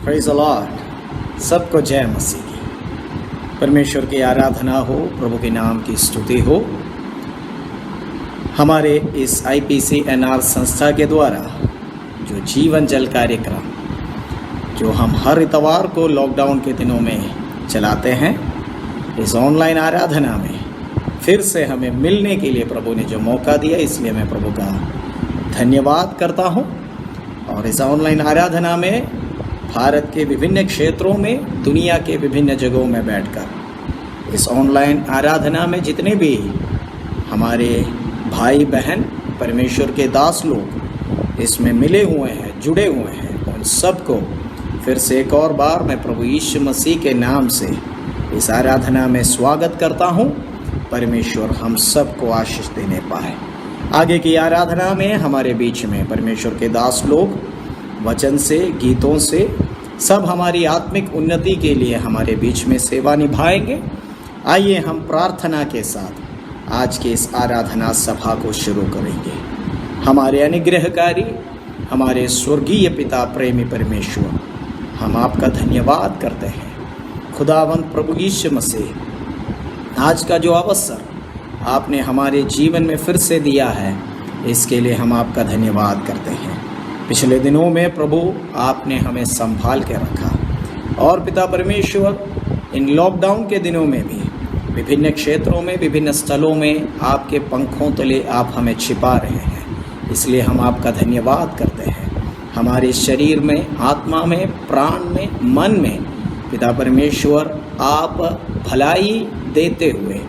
Praise the Lord. सबको जय मसीह की। परमेश्वर की आराधना हो, प्रभु के नाम की स्तुति हो। हमारे इस IPCNR संस्था के द्वारा जो जीवन जल कार्यक्रम जो हम हर इतवार को लॉकडाउन के दिनों में चलाते हैं, इस ऑनलाइन आराधना में फिर से हमें मिलने के लिए प्रभु ने जो मौका दिया, इसलिए मैं प्रभु का धन्यवाद करता हूँ। और इस ऑनलाइन आराधना में भारत के विभिन्न क्षेत्रों में, दुनिया के विभिन्न जगहों में बैठकर इस ऑनलाइन आराधना में जितने भी हमारे भाई बहन परमेश्वर के दास लोग इसमें मिले हुए हैं, जुड़े हुए हैं, उन सबको फिर से एक और बार मैं प्रभु यीशु मसीह के नाम से इस आराधना में स्वागत करता हूं। परमेश्वर हम सबको आशीष देने पाए। आगे की आराधना में हमारे बीच में परमेश्वर के दास लोग वचन से, गीतों से, सब हमारी आत्मिक उन्नति के लिए हमारे बीच में सेवा निभाएंगे। आइए हम प्रार्थना के साथ आज के इस आराधना सभा को शुरू करेंगे। हमारे अनुग्रहकारी, हमारे स्वर्गीय पिता प्रेमी परमेश्वर, हम आपका धन्यवाद करते हैं। खुदावंत प्रभु यीशु मसीह, आज का जो अवसर आपने हमारे जीवन में फिर से दिया है, इसके लिए हम आपका धन्यवाद करते हैं। पिछले दिनों में प्रभु आपने हमें संभाल के रखा और पिता परमेश्वर, इन लॉकडाउन के दिनों में भी विभिन्न क्षेत्रों में, विभिन्न स्थलों में आपके पंखों तले आप हमें छिपा रहे हैं, इसलिए हम आपका धन्यवाद करते हैं। हमारे शरीर में, आत्मा में, प्राण में, मन में पिता परमेश्वर आप भलाई देते हुए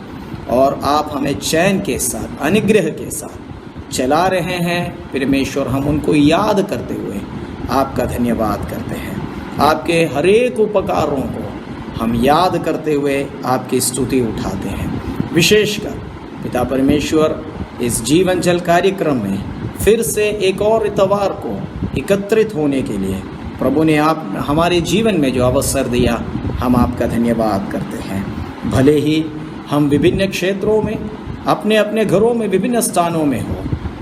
और आप हमें चैन के साथ, अनुग्रह के साथ चला रहे हैं। परमेश्वर, हम उनको याद करते हुए आपका धन्यवाद करते हैं। आपके हर एक उपकारों को हम याद करते हुए आपकी स्तुति उठाते हैं। विशेषकर पिता परमेश्वर, इस जीवन जल कार्यक्रम में फिर से एक और इतवार को एकत्रित होने के लिए प्रभु ने आप हमारे जीवन में जो अवसर दिया, हम आपका धन्यवाद करते हैं। भले ही हम विभिन्न क्षेत्रों में, अपने अपने घरों में, विभिन्न स्थानों में हो,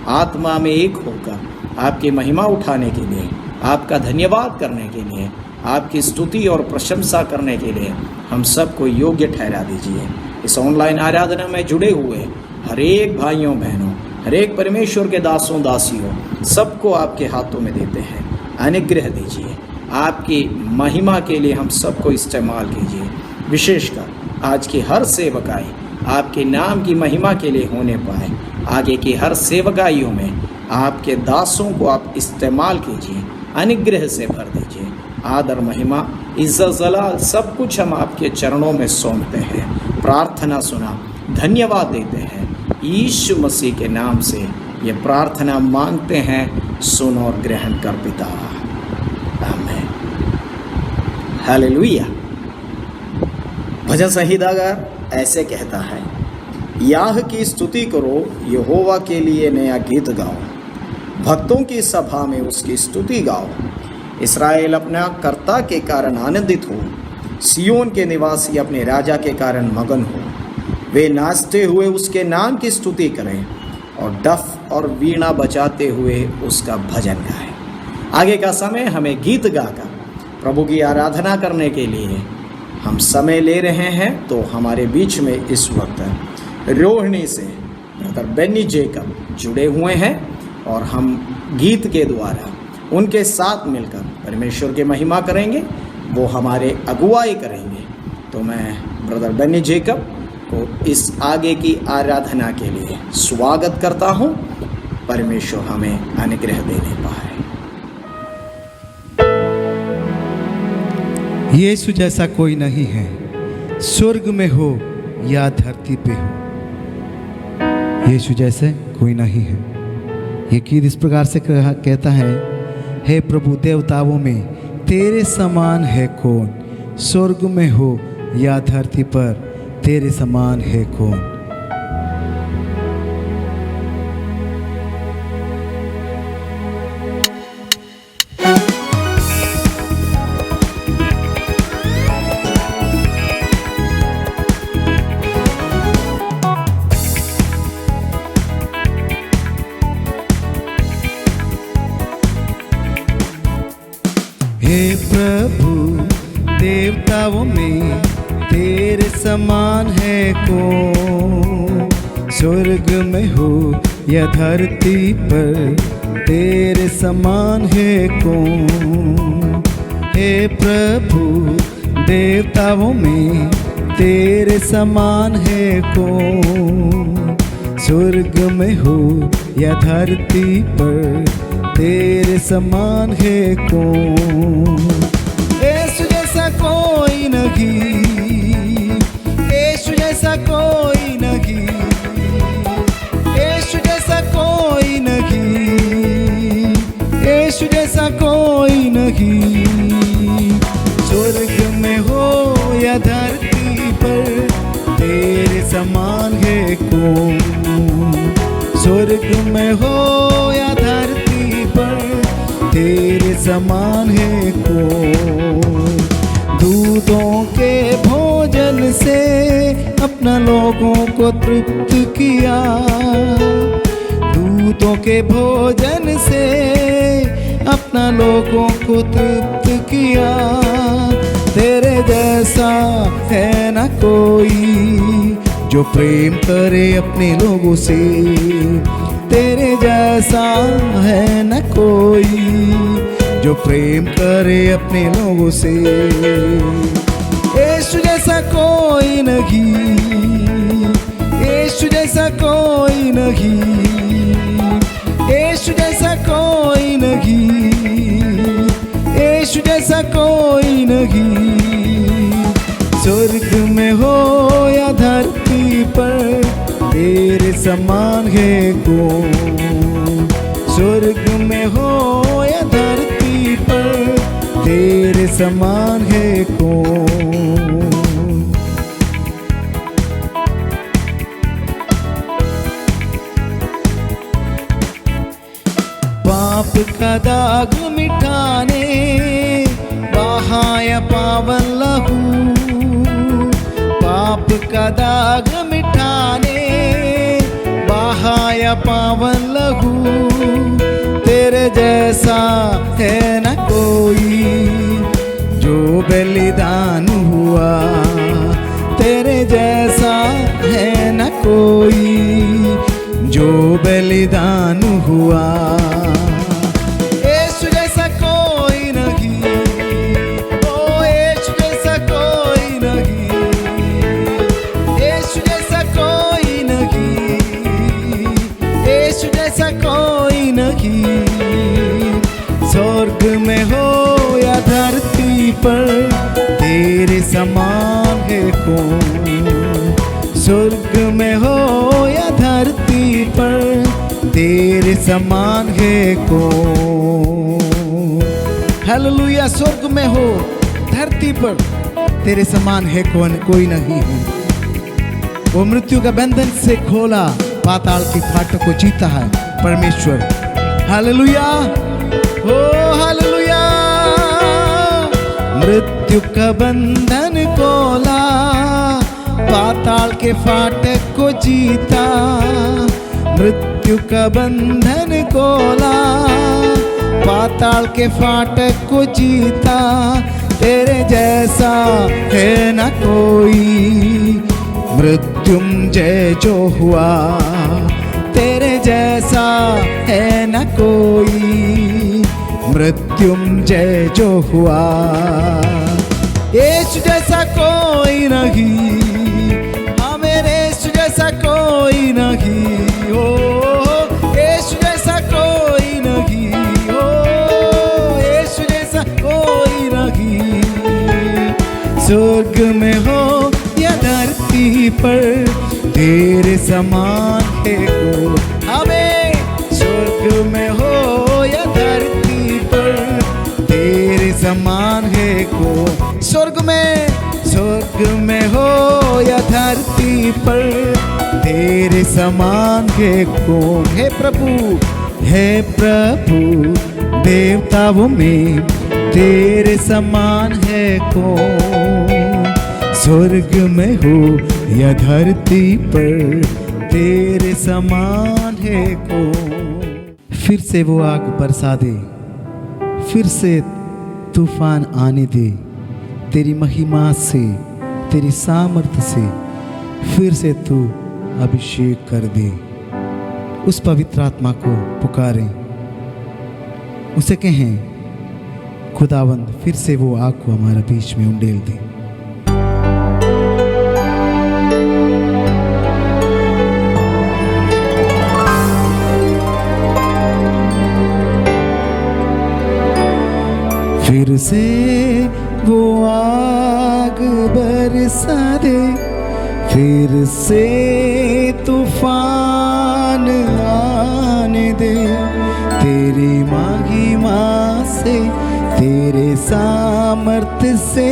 आत्मा में एक होकर आपकी महिमा उठाने के लिए, आपका धन्यवाद करने के लिए, आपकी स्तुति और प्रशंसा करने के लिए हम सबको योग्य ठहरा दीजिए। इस ऑनलाइन आराधना में जुड़े हुए हर एक भाइयों बहनों, हर एक परमेश्वर के दासों दासियों, सबको आपके हाथों में देते हैं। अनुग्रह दीजिए, आपकी महिमा के लिए हम सबको इस्तेमाल कीजिए। विशेषकर आज की हर सेवकाई आपके नाम की महिमा के लिए होने पाए। आगे की हर सेवकाइयों में आपके दासों को आप इस्तेमाल कीजिए, अनुग्रह से भर दीजिए। आदर, महिमा, इज्जत, जलाल सब कुछ हम आपके चरणों में सौंपते हैं। प्रार्थना सुना, धन्यवाद देते हैं। यीशु मसीह के नाम से ये प्रार्थना मांगते हैं, सुन और ग्रहण कर पिता। आमीन। हालेलुया। भजन संहिताकार ऐसे कहता है, याह की स्तुति करो, यहोवा के लिए नया गीत गाओ, भक्तों की सभा में उसकी स्तुति गाओ। इस्राएल अपना कर्ता के कारण आनंदित हो, सियोन के निवासी अपने राजा के कारण मगन हो। वे नाचते हुए उसके नाम की स्तुति करें और डफ और वीणा बजाते हुए उसका भजन गाएं। आगे का समय हमें गीत गाकर प्रभु की आराधना करने के लिए हम समय ले रहे हैं। तो हमारे बीच में इस वक्त रोहिणी से ब्रदर बेनी जेकब जुड़े हुए हैं और हम गीत के द्वारा उनके साथ मिलकर परमेश्वर की महिमा करेंगे, वो हमारे अगुवाई करेंगे। तो मैं ब्रदर बेनी जेकब को इस आगे की आराधना के लिए स्वागत करता हूँ। परमेश्वर हमें अनुग्रह देने पाए। यीशु जैसा कोई नहीं है, स्वर्ग में हो या धरती पे हो, यीशु जैसे कोई नहीं है। ये गीत इस प्रकार से कहता है, हे प्रभु देवताओं में तेरे समान है कौन, स्वर्ग में हो या धरती पर तेरे समान है कौन। हे प्रभु देवताओं में तेरे समान है कौन, स्वर्ग में हो या धरती पर तेरे समान है कौन। हे प्रभु देवताओं में तेरे समान है कौन, स्वर्ग में हो या धरती पर तेरे समान है कौन। यीशु जैसा कोई नहीं, यीशु जैसा कोई नहीं, यीशु जैसा कोई नहीं, यीशु जैसा कोई नहीं। स्वर्ग में हो या धरती पर तेरे समान है कौन, स्वर्ग में हो या धरती पर तेरे समान है कौन। दूतों के भोजन से अपना लोगों को तृप्त किया, दूतों के भोजन से अपना लोगों को तृप्त किया। तेरे जैसा है न कोई जो प्रेम करे अपने लोगों से, तेरे जैसा है न कोई जो प्रेम करे अपने लोगों से। यीशु जैसा कोई नहीं, यीशु जैसा कोई नहीं, यीशु जैसा कोई नहीं, यीशु जैसा कोई नहीं। स्वर्ग में हो या धरती पर तेरे समान है कौन, स्वर्ग में हो या धरती पर तेरे समान है कौन। पाप का दाग मिटाने बहाया पावन लहू, पाप का दाग मिटाने बहाया पावन लहू। तेरे जैसा है न कोई जो बलिदान हुआ, तेरे जैसा है न कोई जो बलिदान हुआ। यीशु जैसा कोई नहीं, ओ यीशु जैसा कोई नहीं, यीशु जैसा कोई नहीं, यीशु जैसा कोई नहीं। स्वर्ग में हो या धरती पर तेरे समान है कौन, स्वर्ग में हो या धरती पर तेरे समान है कौन। हालेलुया। स्वर्ग में हो धरती पर तेरे समान है कौन, कोई नहीं है। वो मृत्यु का बंधन से खोला, पाताल की फाटक को जीता है परमेश्वर। हालेलुया, ओ हालेलुया। मृत्यु का बंधन खोला, पाताल के फाटक को जीता, मृत्यु का बंधन खोला, पाताल के फाटक को जीता। तेरे जैसा है न कोई मृत्युंजय जो हुआ, तेरे जैसा है न कोई मृत्युंजय जो हुआ। यीशु जैसा कोई नहीं, मेरे यीशु जैसा कोई नहीं हो, यीशु जैसा कोई नहीं हो, यीशु जैसा कोई नहीं। स्वर्ग में हो या धरती पर तेरे समान है को, हमें स्वर्ग में हो या धरती पर तेरे समान है को। स्वर्ग में हो या धरती पर तेरे समान है कौन। हे प्रभु देवताओं में तेरे समान है कौन, स्वर्ग में हो या धरती पर तेरे समान है कौन। फिर से वो आग बरसा दे, फिर से तूफान आने दे, तेरी महिमा से, तेरी सामर्थ्य से फिर से तू अभिषेक कर दे। उस पवित्र आत्मा को पुकारें, उसे कहें खुदावंद फिर से वो आग को हमारे बीच में उंडेल दे। फिर से वो आग बरसा दे, फिर से तूफान आने दे, तेरी महिमा से, तेरे सामर्थ्य से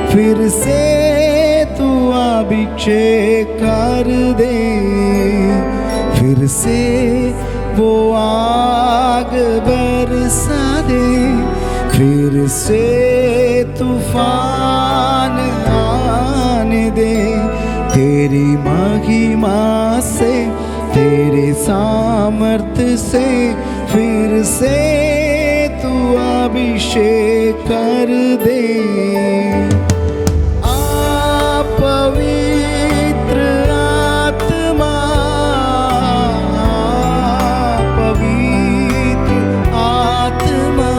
फिर से तू अभिषेक कर दे। फिर से वो आग बरसा दे, फिर से तूफान आने दे, तेरी महिमा से, तेरे सामर्थ्य से फिर से तू अभिषेक कर दे। आ पवित्र आत्मा, पवित्र आत्मा,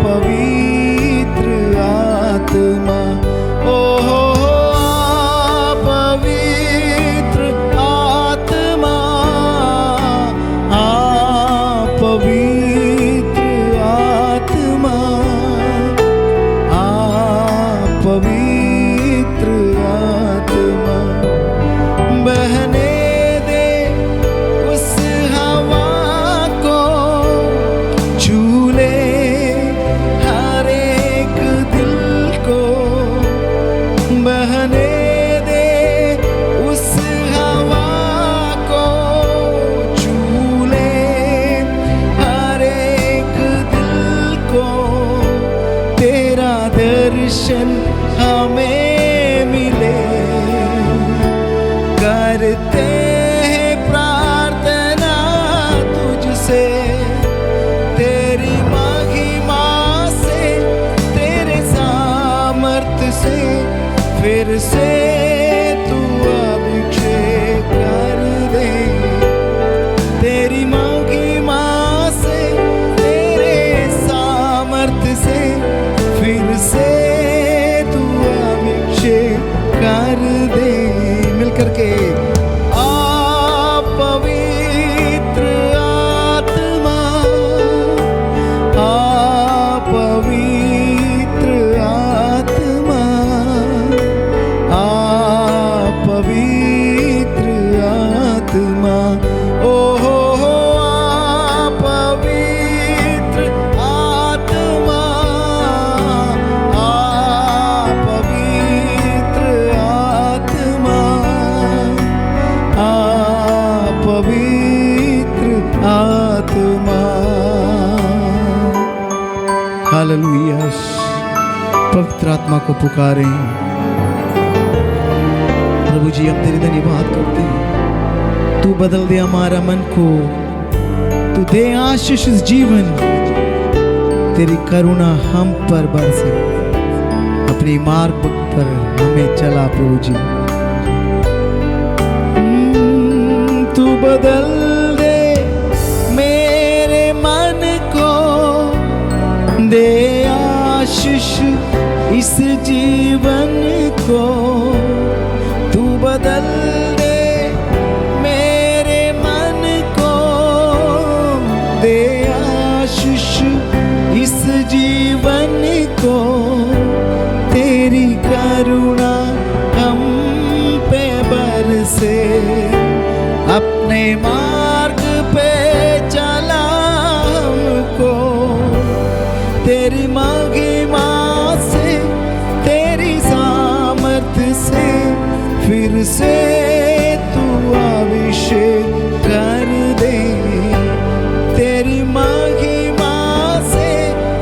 पवित्र आत्मा, ओहो पवित्र आत्मा, पवित्र आत्मा, पवित्र आत्मा, बहने दे उस हवा को, झूले हर एक दिल को, बहने दे उस हवा को, झूले हर एक दिल को, तेरा दर्शन हमें मिले, करते हैं प्रार्थना तुझसे, तेरी महिमा से, तेरे सामर्थ्य से फिर से तू अभिषेक कर दे। तेरी महिमा से, तेरे सामर्थ्य से फिर से तू अभिषेक कर दे। मिलकर के आ पवित्र आत्मा, आ पवित्र आत्मा, आ पवित्र आत्मा, ओहो आ पवित्र आत्मा, आ पवित्र आत्मा, आ पवित्र आत्मा। हालेलुया। पवित्र आत्मा को पुकारें। प्रभु जी हम तेरी धन्यवाद करते हैं, तू बदल दे हमारा मन को, तू दे आशीष इस जीवन, तेरी करुणा हम पर बरसे, अपने मार्ग पर हमें चला प्रभु जी। तू बदल दे मेरे मन को, दे आशीष इस जीवन को, तू बदल दे मेरे मन को, दे आशीष इस जीवन को, तेरी करुणा हम पे बरसे, अपने मार्ग पे चला हमको, तेरी महिमा से, तेरी सामर्थ्य से फिर से तू अभिषेक कर दे। तेरी महिमा से,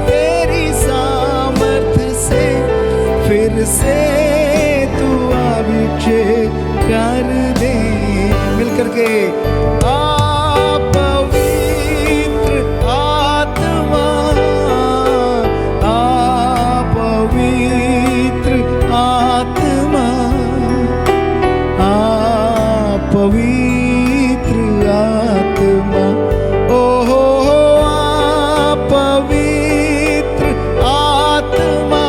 तेरी सामर्थ्य से फिर से तू अभिषेक कर दे। मिलकर के आ पवित्र आत्मा, पवित्र आत्मा, ओ पवित्र आत्मा,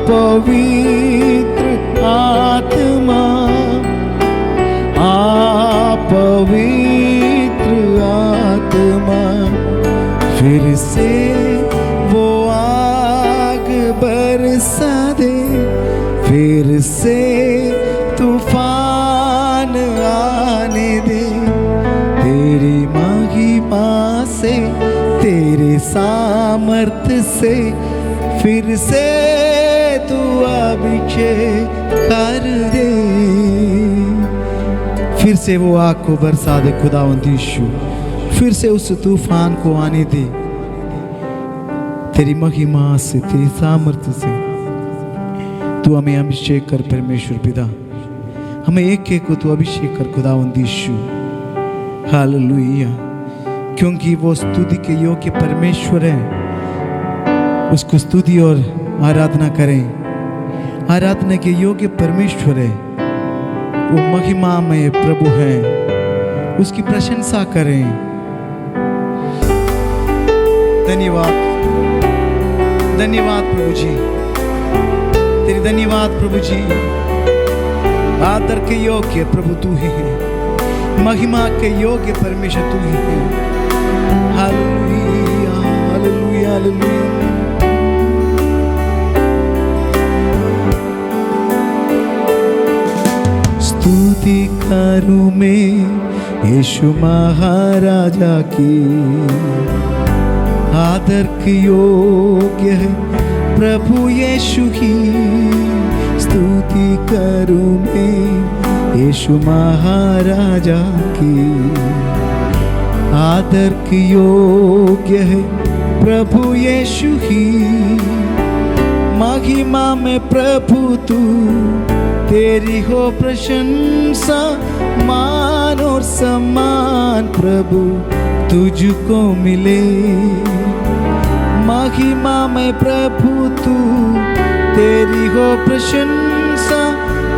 पवित्र आत्मा, पवित्र आत्मा, फिर से वो आग बरसा दे, फिर से तूफान आने दे, तेरी महिमा से, तेरे सामर्थ्य से, फिर से तू अभिषेक कर दे। फिर से वो आग को बरसा दे खुदावंद यीशु, फिर से उस तूफान को आने दे, तेरी महिमा से, तेरी सामर्थ्य से तू हमें अभिषेक कर परमेश्वर पिता, हमें एक एक को तू अभिषेक कर खुदावंद यीशु। हालेलुया, क्योंकि वो स्तुति के योग्य परमेश्वर है, उसको स्तुति और आराधना करें। आराधना के योग्य परमेश्वर है, वो महिमामय प्रभु है, उसकी प्रशंसा करें। धन्यवाद, धन्यवाद प्रभु जी, तेरे धन्यवाद प्रभु जी। आदर के योग्य प्रभु तू ही है, महिमा के योग्य परमेश्वर तू ही है। Hallelujah, hallelujah, hallelujah. स्तुति करूं मैं यीशु महाराजा की, आदर के योग्य है प्रभु यीशु की। स्तुति करूं मैं यीशु महाराजा की, आदर के योग्य है प्रभु यीशु की। महिमा में प्रभु तू, तेरी हो प्रशंसा, मान और सम्मान प्रभु तुझको मिले। महिमा में प्रभु तू, तेरी हो प्रशंसा,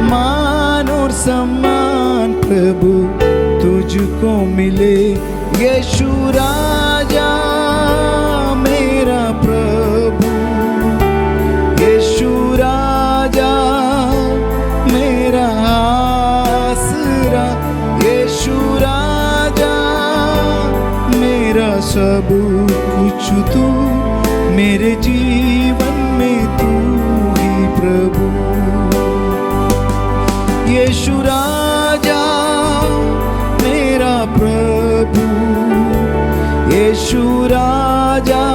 मान और सम्मान प्रभु तुझको मिले। यीशु राजा मेरा प्रभु, यीशु राजा मेरा आसरा, यीशु राजा मेरा सब कुछ तू, मेरे जीवन में तू ही प्रभु। यीशु राजा मेरा प्रभु, यीशु राजा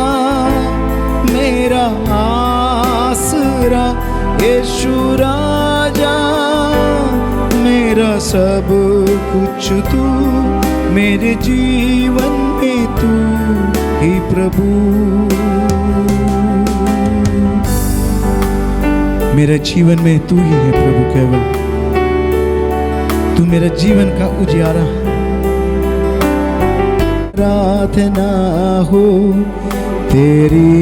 मेरा आसरा, यीशु राजा मेरा सब कुछ तू, मेरे जीवन में तू ही प्रभु। मेरे जीवन में तू ही है प्रभु, केवल तू मेरा जीवन का उजियारा। प्रार्थना हो तेरी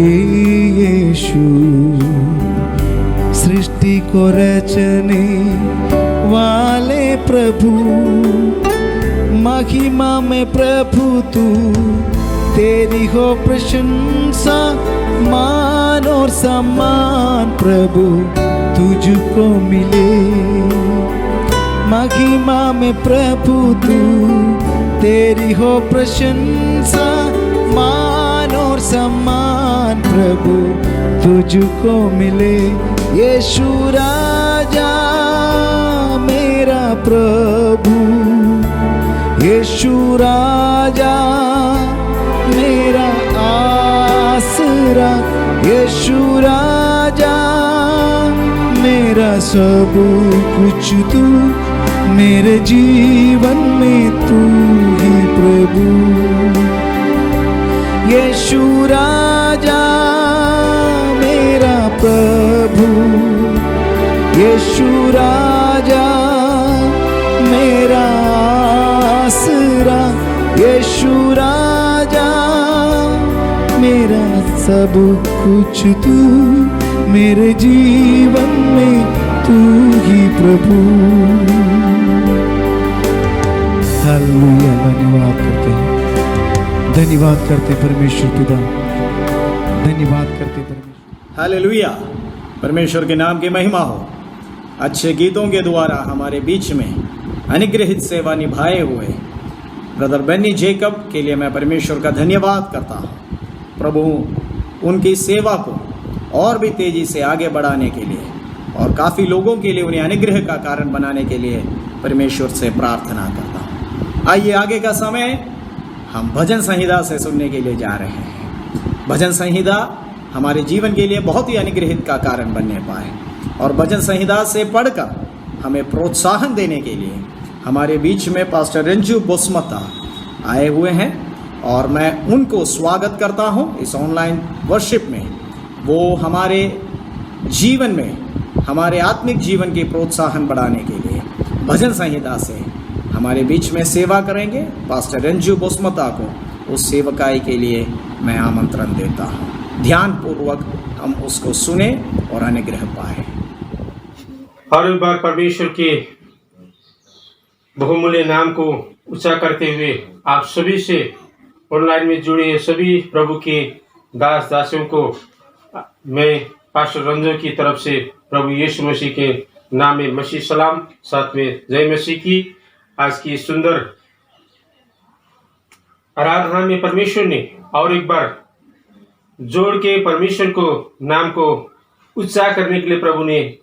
यीशु, सृष्टि को रचने वाले प्रभु। महिमा में प्रभु तू, तेरी हो प्रशंसा, मान और सम्मान प्रभु तुझको मिले। महिमा में प्रभु तू, तेरी हो प्रशंसा, मान और सम्मान प्रभु तुझको मिले। यीशु राजा मेरा प्रभु, यीशु राजा मेरा आसरा, यीशु राजा मेरा सब कुछ तू, मेरे जीवन में तू ही प्रभु। यीशु राजा मेरा प्रभु, यीशु राजा मेरा आसरा, यीशु राजा मेरा सब कुछ तू, मेरे जीवन में तू ही प्रभु। धन्यवाद करते हैं, धन्यवाद करते हैं परमेश्वर पिता, धन्यवाद करते हैं परमेश्वर। हालेलुया, परमेश्वर के नाम की महिमा हो। अच्छे गीतों के द्वारा हमारे बीच में अनुग्रहित सेवा निभाए हुए ब्रदर बेनी जेकब के लिए मैं परमेश्वर का धन्यवाद करता हूँ। प्रभु उनकी सेवा को और भी तेजी से आगे बढ़ाने के लिए और काफ़ी लोगों के लिए उन्हें अनुग्रह का कारण बनाने के लिए परमेश्वर से प्रार्थना करता हूँ। आइए आगे का समय हम भजन संहिता से सुनने के लिए जा रहे हैं। भजन संहिता हमारे जीवन के लिए बहुत ही अनुग्रहित का कारण बनने पाए और भजन संहिता से पढ़कर हमें प्रोत्साहन देने के लिए हमारे बीच में पास्टर रंजू बोस्मता आए हुए हैं और मैं उनको स्वागत करता हूं इस ऑनलाइन वर्शिप में। वो हमारे जीवन में हमारे आत्मिक जीवन के प्रोत्साहन बढ़ाने के लिए भजन संहिता से हमारे बीच में सेवा करेंगे। पास्टर रंजू बोस्मता को उस सेवकाई के लिए मैं आमंत्रण देता हूं। ध्यानपूर्वक हम उसको सुने और अनुग्रह पाए। हर एक बार परमेश्वर के बहुमूल्य नाम को ऊंचा करते हुए आप सभी से ऑनलाइन में जुड़े सभी प्रभु के दास दासियों को मैं पास्टर रंजू की तरफ से प्रभु यीशु मसीह के नाम में मसीह सलाम, साथ में जय मसीह की। आज की सुंदर आराधना में परमेश्वर ने और एक बार जोड़ के परमेश्वर को नाम को ऊंचा करने के लिए प्रभु ने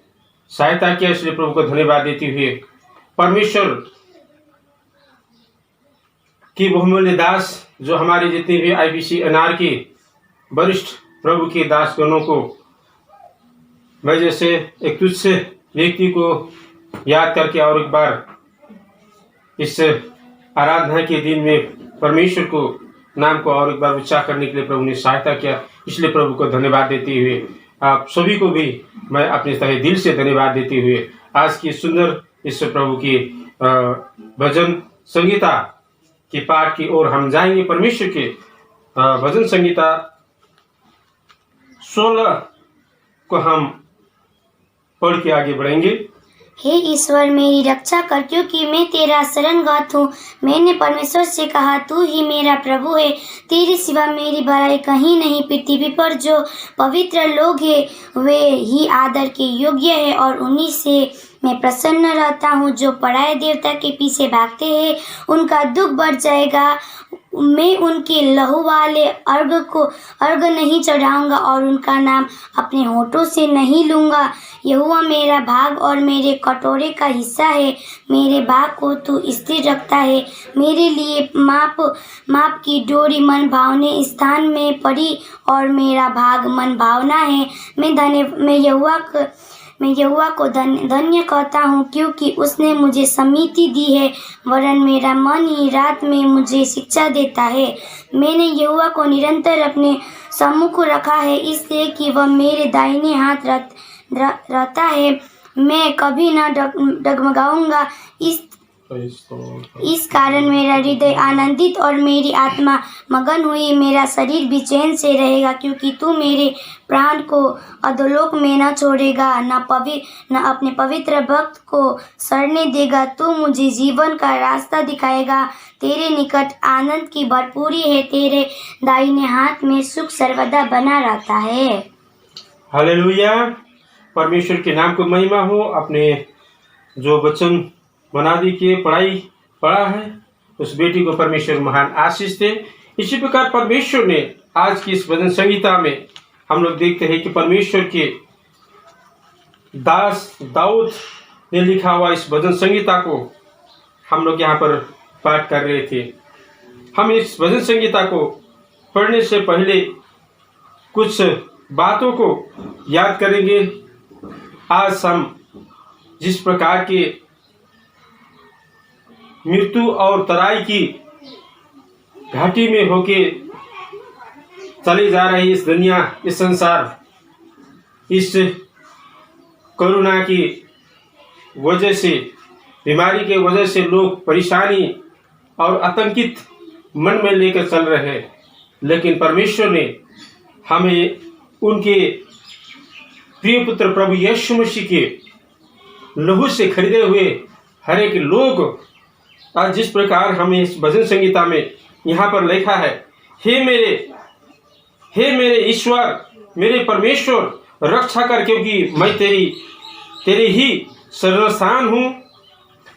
सहायता किया, इसलिए प्रभु को धन्यवाद देते हुए परमेश्वर की बहुमूल्य दास जो हमारे जितने भी आईपीसी एनआर के वरिष्ठ प्रभु के दास गणों को मैं जैसे एक तुच्छ व्यक्ति को याद करके और एक बार इस आराधना के दिन में परमेश्वर को नाम को और एक बार ऊंचा करने के लिए प्रभु ने सहायता किया, इसलिए प्रभु को धन्यवाद देते हुए आप सभी को भी मैं अपने तहे दिल से धन्यवाद देते हुए आज की सुंदर इस प्रभु की भजन संगीता के पाठ की ओर हम जाएंगे। परमेश्वर के भजन संगीता 16 को हम पढ़ के आगे बढ़ेंगे। हे ईश्वर मेरी रक्षा कर, क्योंकि मैं तेरा शरणगत हूँ। मैंने परमेश्वर से कहा, तू ही मेरा प्रभु है, तेरे सिवा मेरी भलाई कहीं नहीं। पृथ्वी पर जो पवित्र लोग हैं वे ही आदर के योग्य है और उन्हीं से मैं प्रसन्न रहता हूँ। जो पराये देवता के पीछे भागते हैं उनका दुख बढ़ जाएगा। मैं उनके लहू वाले अर्घ नहीं चढ़ाऊंगा और उनका नाम अपने होठों से नहीं लूंगा। यहोवा मेरा भाग और मेरे कटोरे का हिस्सा है। मेरे भाग को तू स्थिर रखता है। मेरे लिए माप की डोरी मन भावने स्थान में पड़ी और मेरा भाग मन भावना है। मैं यहोवा को धन्य कहता हूँ, क्योंकि उसने मुझे सम्मति दी है, वरन मेरा मन ही रात में मुझे शिक्षा देता है। मैंने यहोवा को निरंतर अपने सम्मुख रखा है, इसलिए कि वह मेरे दाहिने हाथ रहता है। मैं कभी न डगमगाऊंगा। इस कारण मेरा हृदय आनंदित और मेरी आत्मा मगन हुई। मेरा शरीर भी चैन से रहेगा, क्योंकि तू मेरे प्राण को अधोलोक में न छोड़ेगा, न अपने पवित्र भक्त को सड़ने देगा। तू मुझे जीवन का रास्ता दिखाएगा। तेरे निकट आनंद की भरपूरी है, तेरे दाहिने हाथ में सुख सर्वदा बना रहता है। हालेलुया, परमेश्वर के नाम को महिमा हो। अपने जो वचन मनादी के पढ़ा है उस बेटी को परमेश्वर महान आशीष दे। इसी प्रकार परमेश्वर ने आज की इस भजन संगीता में हम लोग देखते हैं कि परमेश्वर के दास दाऊद ने लिखा हुआ इस भजन संगीता को हम लोग यहाँ पर पाठ कर रहे थे। हम इस भजन संगीता को पढ़ने से पहले कुछ बातों को याद करेंगे। आज हम जिस प्रकार के मृत्यु और तराई की घाटी में होके चली जा रही इस दुनिया, इस संसार, इस कोरोना की वजह से, बीमारी के वजह से लोग परेशानी और आतंकित मन में लेकर चल रहे हैं, लेकिन परमेश्वर ने हमें उनके प्रिय पुत्र प्रभु यीशु मसीह के लहू से खरीदे हुए हर एक लोग आज जिस प्रकार हमें इस भजन संगीता में यहाँ पर लिखा है, हे मेरे ईश्वर, मेरे परमेश्वर, रक्षा कर, क्योंकि मैं तेरी ही शरणस्थान हूँ।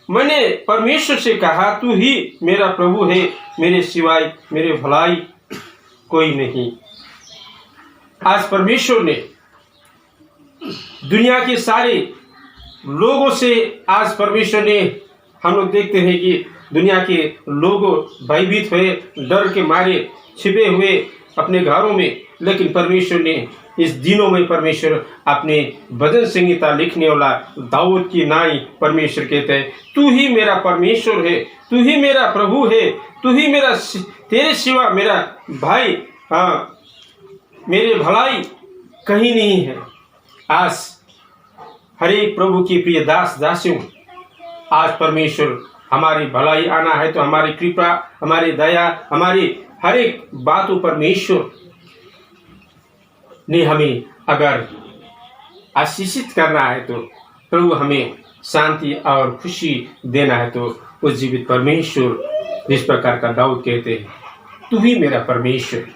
मैंने परमेश्वर से कहा, तू ही मेरा प्रभु है, मेरे सिवाय मेरे भलाई कोई नहीं। आज परमेश्वर ने दुनिया के सारे लोगों से, आज परमेश्वर ने, हम लोग देखते हैं कि दुनिया के लोग भयभीत हुए, डर के मारे छिपे हुए अपने घरों में, लेकिन परमेश्वर ने इस दिनों में, परमेश्वर अपने भजन संगीता लिखने वाला दाऊद की नाई परमेश्वर कहते हैं, तू ही मेरा परमेश्वर है, तू ही मेरा प्रभु है, तू ही मेरा, तेरे सिवा मेरा भाई, मेरे भलाई कहीं नहीं है। आज हरे प्रभु की प्रिय दास दासियों, आज परमेश्वर हमारी भलाई आना है तो हमारी कृपा, हमारी दया, हमारी हर एक बातों परमेश्वर ने हमें अगर आशीषित करना है तो, प्रभु हमें शांति और खुशी देना है तो, उस जीवित परमेश्वर, जिस प्रकार का दाऊद कहते हैं, तू ही मेरा परमेश्वर,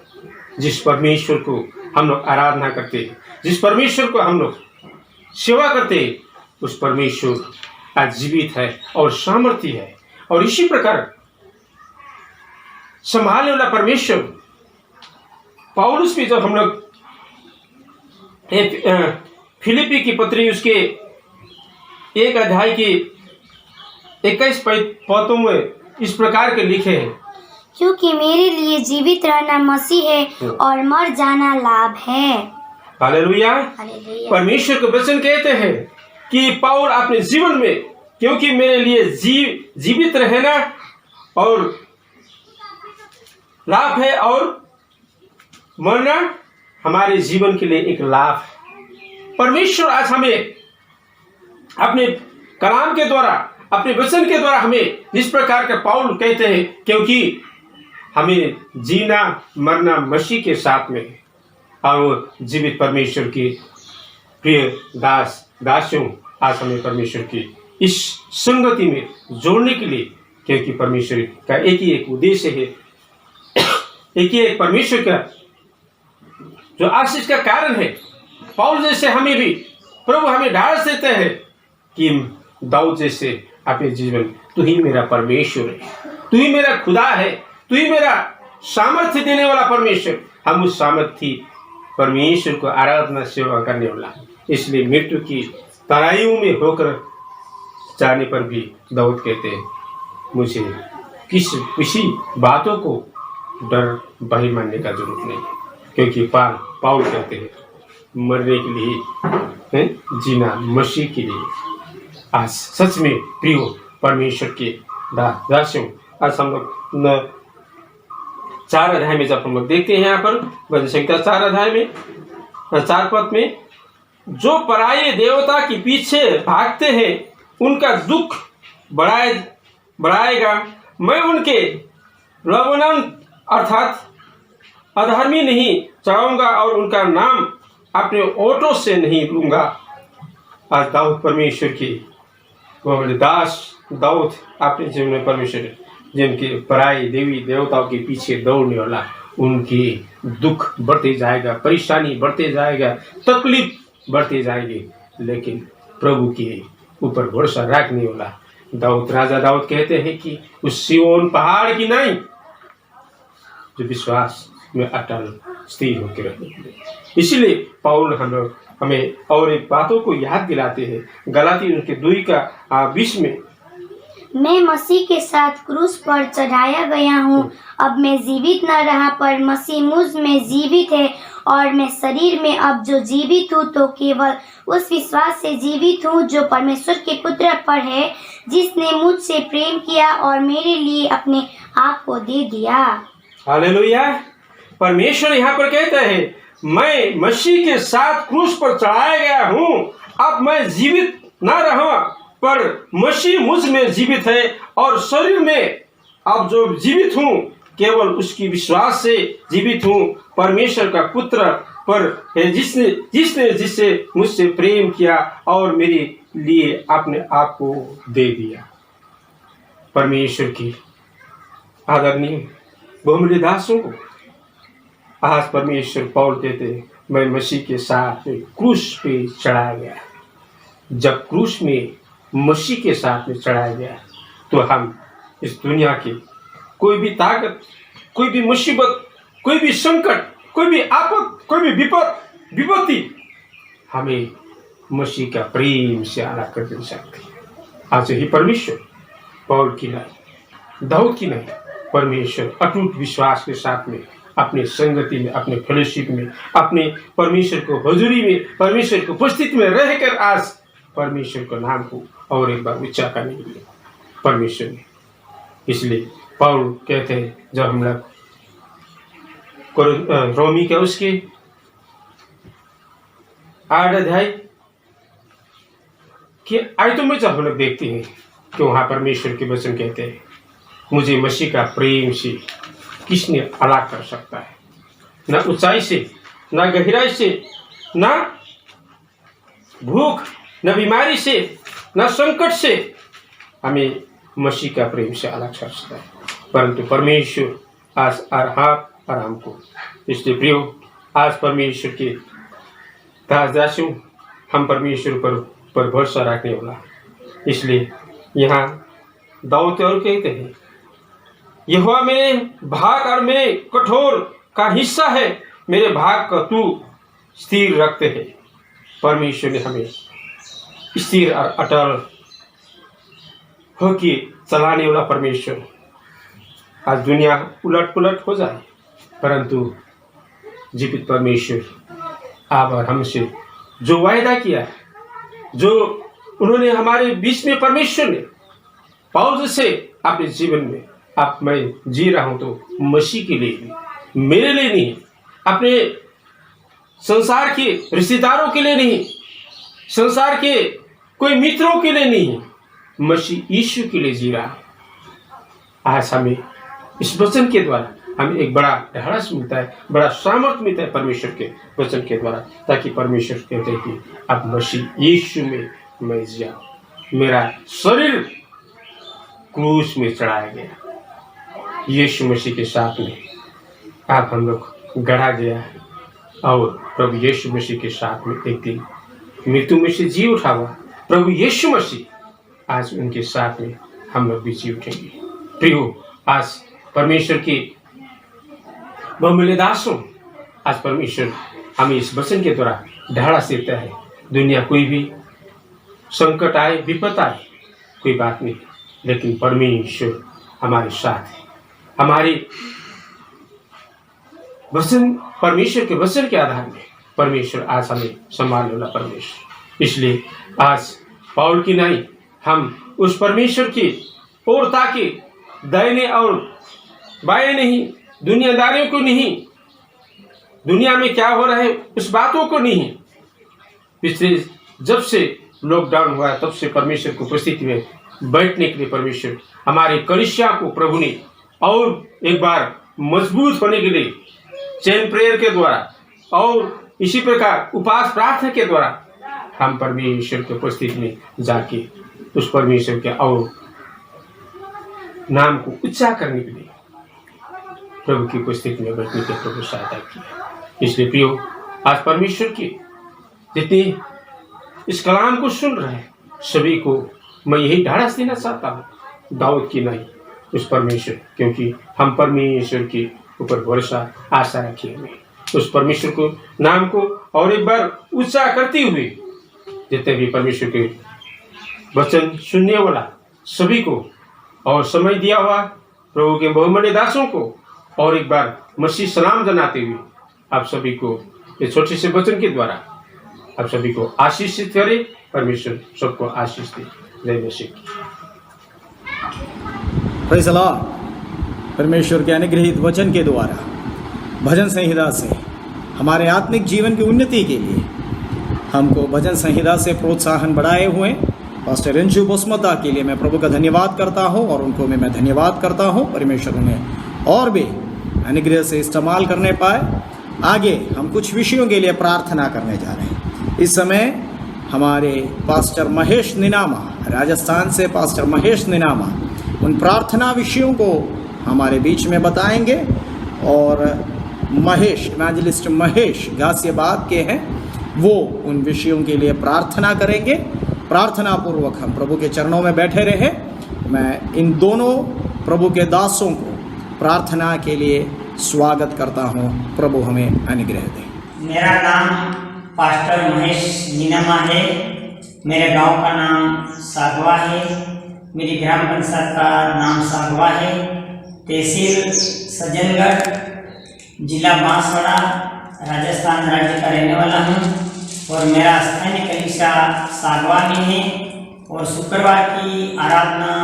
जिस परमेश्वर को हम लोग आराधना करते हैं, जिस परमेश्वर को हम लोग सेवा करते हैं, उस परमेश्वर आज जीवित है और सामर्थ्य है। और इसी प्रकार संभालने वाला परमेश्वर, पौलुस भी जब हम लोग फिलिपी की पत्री उसके 1 अध्याय की 21 पदों में इस प्रकार के लिखे हैं, क्योंकि मेरे लिए जीवित रहना मसीह है और मर जाना लाभ है। हालेलुया। हालेलुया। परमेश्वर के वचन कहते हैं कि पौल अपने जीवन में, क्योंकि मेरे लिए जीवित रहना और लाभ है और मरना हमारे जीवन के लिए एक लाभ है। परमेश्वर आज हमें अपने कलाम के द्वारा, अपने वचन के द्वारा हमें जिस प्रकार के पौल कहते हैं, क्योंकि हमें जीना मरना मसीह के साथ में, और जीवित परमेश्वर की प्रिय दास दासियों, आज हमें परमेश्वर की इस संगति में जोड़ने के लिए, क्योंकि परमेश्वर का एक ही एक उद्देश्य है, एक ही एक परमेश्वर का जो आशीष का कारण है। पौल जैसे हमें भी प्रभु हमें ढाल देते हैं कि दाऊद जैसे अपने जीवन, तू ही मेरा परमेश्वर है, तू ही मेरा खुदा है, तू ही मेरा सामर्थ्य देने वाला परमेश्वर। हम उस सामर्थ्य परमेश्वर को आराधना सेवा करने वाला, इसलिए मृत्यु की तराइयों में होकर जाने पर भी दाऊद कहते हैं, मुझे किसी बातों को डर भय मानने का जरूरत नहीं, क्योंकि पौल कहते हैं मरने के लिए जीना मसीह के लिए। आज सच में प्रियो परमेश्वर के दासियों, आज हम लोग 4 अध्याय में जब हम लोग देखते हैं, यहाँ पर भजन संहिता 4 अध्याय में 4 पद में, जो पराये देवता के पीछे भागते हैं उनका दुख बढ़ाएगा, मैं उनके लवनन अर्थात अधर्मी नहीं चाहूँगा और उनका नाम अपने ओठों से नहीं लूँगा। आज दाऊद परमेश्वर की वो दास दाऊद अपने जीवन में परमेश्वर जिनके पराई देवी देवताओं के पीछे दौड़ने वाला, उनकी दुख बढ़ते जाएगा, परेशानी बढ़ते जाएगा, तकलीफ बढ़ते जाएगी, लेकिन प्रभु के ऊपर भरोसा रखने वाला दाऊद, राजा दाऊद कहते हैं कि उस सिय्योन पहाड़ की नहीं, जो विश्वास में अटल स्थिर होकर रहने। इसलिए पौल हमें और एक बातों को याद दिलाते हैं, गलाती उनके 2:20 में, मैं मसीह के साथ क्रूस पर चढ़ाया गया हूँ, अब मैं जीवित न रहा पर मसीह मुझ में जीवित है, और मैं शरीर में अब जो जीवित हूँ तो केवल उस विश्वास से जीवित हूँ जो परमेश्वर के पुत्र पर है, जिसने मुझसे प्रेम किया और मेरे लिए अपने आप को दे दिया। हालेलुया। परमेश्वर यहाँ पर कहता है, मैं मसीह के साथ क्रूस पर चढ़ाया गया हूँ, अब मैं जीवित न रहा पर मसीह मुझ में जीवित है, और शरीर में अब जो जीवित हूँ केवल उसकी विश्वास से जीवित हूँ, परमेश्वर का पुत्र पर है, जिससे मुझसे प्रेम किया और मेरे लिए अपने आप को दे दिया। परमेश्वर की आदरणीय बहुमूल्य दासों को आज परमेश्वर पौल कहते हैं, मैं मसीह के साथ में क्रूस पे चढ़ाया गया। जब क्रूस में मसीह के साथ में चढ़ाया गया तो हम इस दुनिया की कोई भी ताकत, कोई भी मुसीबत, कोई भी संकट, कोई भी आपद, कोई भी विपत्ति हमें मसीह का प्रेम से अलग कर दे सकती है। आज ही परमेश्वर पौल की नहीं, दाऊद की नहीं, परमेश्वर अटूट विश्वास के साथ में अपने संगति में, अपने फेलोशिप में, अपने परमेश्वर को हजूरी में, परमेश्वर को उपस्थिति में रहकर आज परमेश्वर के नाम को और एक बार ऊंचा करने के लिए परमेश्वर ने, इसलिए पौल कहते हैं, जब हम लोग रोमी के उसके 8 अध्याय कि आयतों में जब हम लोग देखते हैं कि वहां परमेश्वर के वचन कहते हैं, मुझे मसीह का प्रेम से किसने अलग कर सकता है? न ऊंचाई से, न गहराई से, न भूख, न बीमारी से, न संकट से हमें मसीह का प्रेम से अलग कर सकता है, परंतु परमेश्वर आज आराम को। इसलिए प्रियो, आज परमेश्वर के दास-दासियों, हम परमेश्वर पर भरोसा रखने वाला। इसलिए यहाँ दाऊद और कहते हैं, यहोवा मेरे भाग और मेरे कठोर का हिस्सा है, मेरे भाग का तू स्थिर रखते हैं। परमेश्वर ने हमें स्थिर और अटल होके चलाने वाला परमेश्वर। आज दुनिया उलट पुलट हो जाए, परंतु जीवित परमेश्वर आप और हमसे जो वायदा किया है, जो उन्होंने हमारे बीच में परमेश्वर ने पौल से अपने जीवन में, आप मैं जी रहा हूं तो मसीह के लिए, मेरे लिए नहीं, अपने संसार के रिश्तेदारों के लिए नहीं, संसार के कोई मित्रों के लिए नहीं, मसीह यीशु के लिए जी रहा है। आज हमें इस वचन के द्वारा हमें एक बड़ा ढाढ़स मिलता है, बड़ा सामर्थ्य मिलता है परमेश्वर के वचन के द्वारा, ताकि परमेश्वर कहते हैं कि अब मसीह यीशु में मैं जिया, मेरा शरीर क्रूस में चढ़ाया गया, यीशु मसीह के साथ में आप हम लोग गढ़ा गया है, और प्रभु यीशु मसीह के साथ में एक दिन मृत्यु में से जी उठा हुआ प्रभु यीशु मसीह आज उनके साथ में हम लोग भी जी उठेंगे। प्रियो, आज परमेश्वर के बहुमूल्य दासों, आज परमेश्वर हमें इस वचन के द्वारा ढाढ़स देता है। दुनिया कोई भी संकट आए, विपद आए, कोई बात नहीं, लेकिन परमेश्वर हमारे साथ है। हमारे वचन, परमेश्वर के वचन के आधार में परमेश्वर आज हमें संभालने वाला परमेश्वर। इसलिए आज पौल की नहीं, हम उस परमेश्वर की ओर ताकि दाहिने और बाएं नहीं, दुनियादारियों को नहीं, दुनिया में क्या हो रहा है उस बातों को नहीं। पिछले जब से लॉकडाउन हुआ तब से परमेश्वर की उपस्थिति में बैठने के लिए परमेश्वर हमारे कलीसिया को प्रभु ने और एक बार मजबूत होने के लिए चैन प्रेयर के द्वारा और इसी प्रकार उपास प्रार्थना के द्वारा हम परमेश्वर की उपस्थिति में जाके उस परमेश्वर के और नाम को ऊंचा करने के लिए प्रभु की उपस्थिति में बैठने के प्रभु सहायता की। इसलिए प्रियो, आज परमेश्वर की जितने इस कलाम को सुन रहे हैं सभी को मैं यही ढाढ़स देना चाहता हूँ, दाऊद की नहीं, उस परमेश्वर, क्योंकि हम परमेश्वर के ऊपर भरोसा आशा रखे हुए, उस परमेश्वर को नाम को और एक बार ऊंचा करते हुए जितने भी परमेश्वर के वचन सुनने वाला सभी को और समय दिया हुआ प्रभु के बहुमूल्य दासों को और एक बार मसीह सलाम जनाते हुए आप सभी को इस छोटे से वचन के द्वारा आप सभी को आशीषित करे। परमेश्वर सबको आशीष दे। जय मसीह। Praise the Lord. परमेश्वर के अनुग्रहित वचन के द्वारा भजन संहिता से हमारे आत्मिक जीवन की उन्नति के लिए हमको भजन संहिता से प्रोत्साहन बढ़ाए हुए पास्टर रंजू बोस्मता के लिए मैं प्रभु का धन्यवाद करता हूं और उनको मैं धन्यवाद करता हूं। परमेश्वर उन्हें और भी अनुग्रह से इस्तेमाल करने पाए। आगे हम कुछ विषयों के लिए प्रार्थना करने जा रहे हैं। इस समय हमारे पास्टर महेश निनामा, राजस्थान से पास्टर महेश निनामा उन प्रार्थना विषयों को हमारे बीच में बताएंगे और महेश, इवेंजलिस्ट महेश गाजियाबाद के हैं, वो उन विषयों के लिए प्रार्थना करेंगे। प्रार्थना पूर्वक हम प्रभु के चरणों में बैठे रहे। मैं इन दोनों प्रभु के दासों को प्रार्थना के लिए स्वागत करता हूँ। प्रभु हमें अनुग्रह दे। मेरा नाम पास्टर महेश नीनामा है। मेरे गांव का नाम सागवा है। मेरी ग्राम पंचायत का नाम सागवा है। तहसील सज्जनगढ़, जिला बांसवाड़ा, राजस्थान राज्य का रहने वाला हूँ और मेरा स्थानीय कलीसिया सागवा में है। और शुक्रवार की आराधना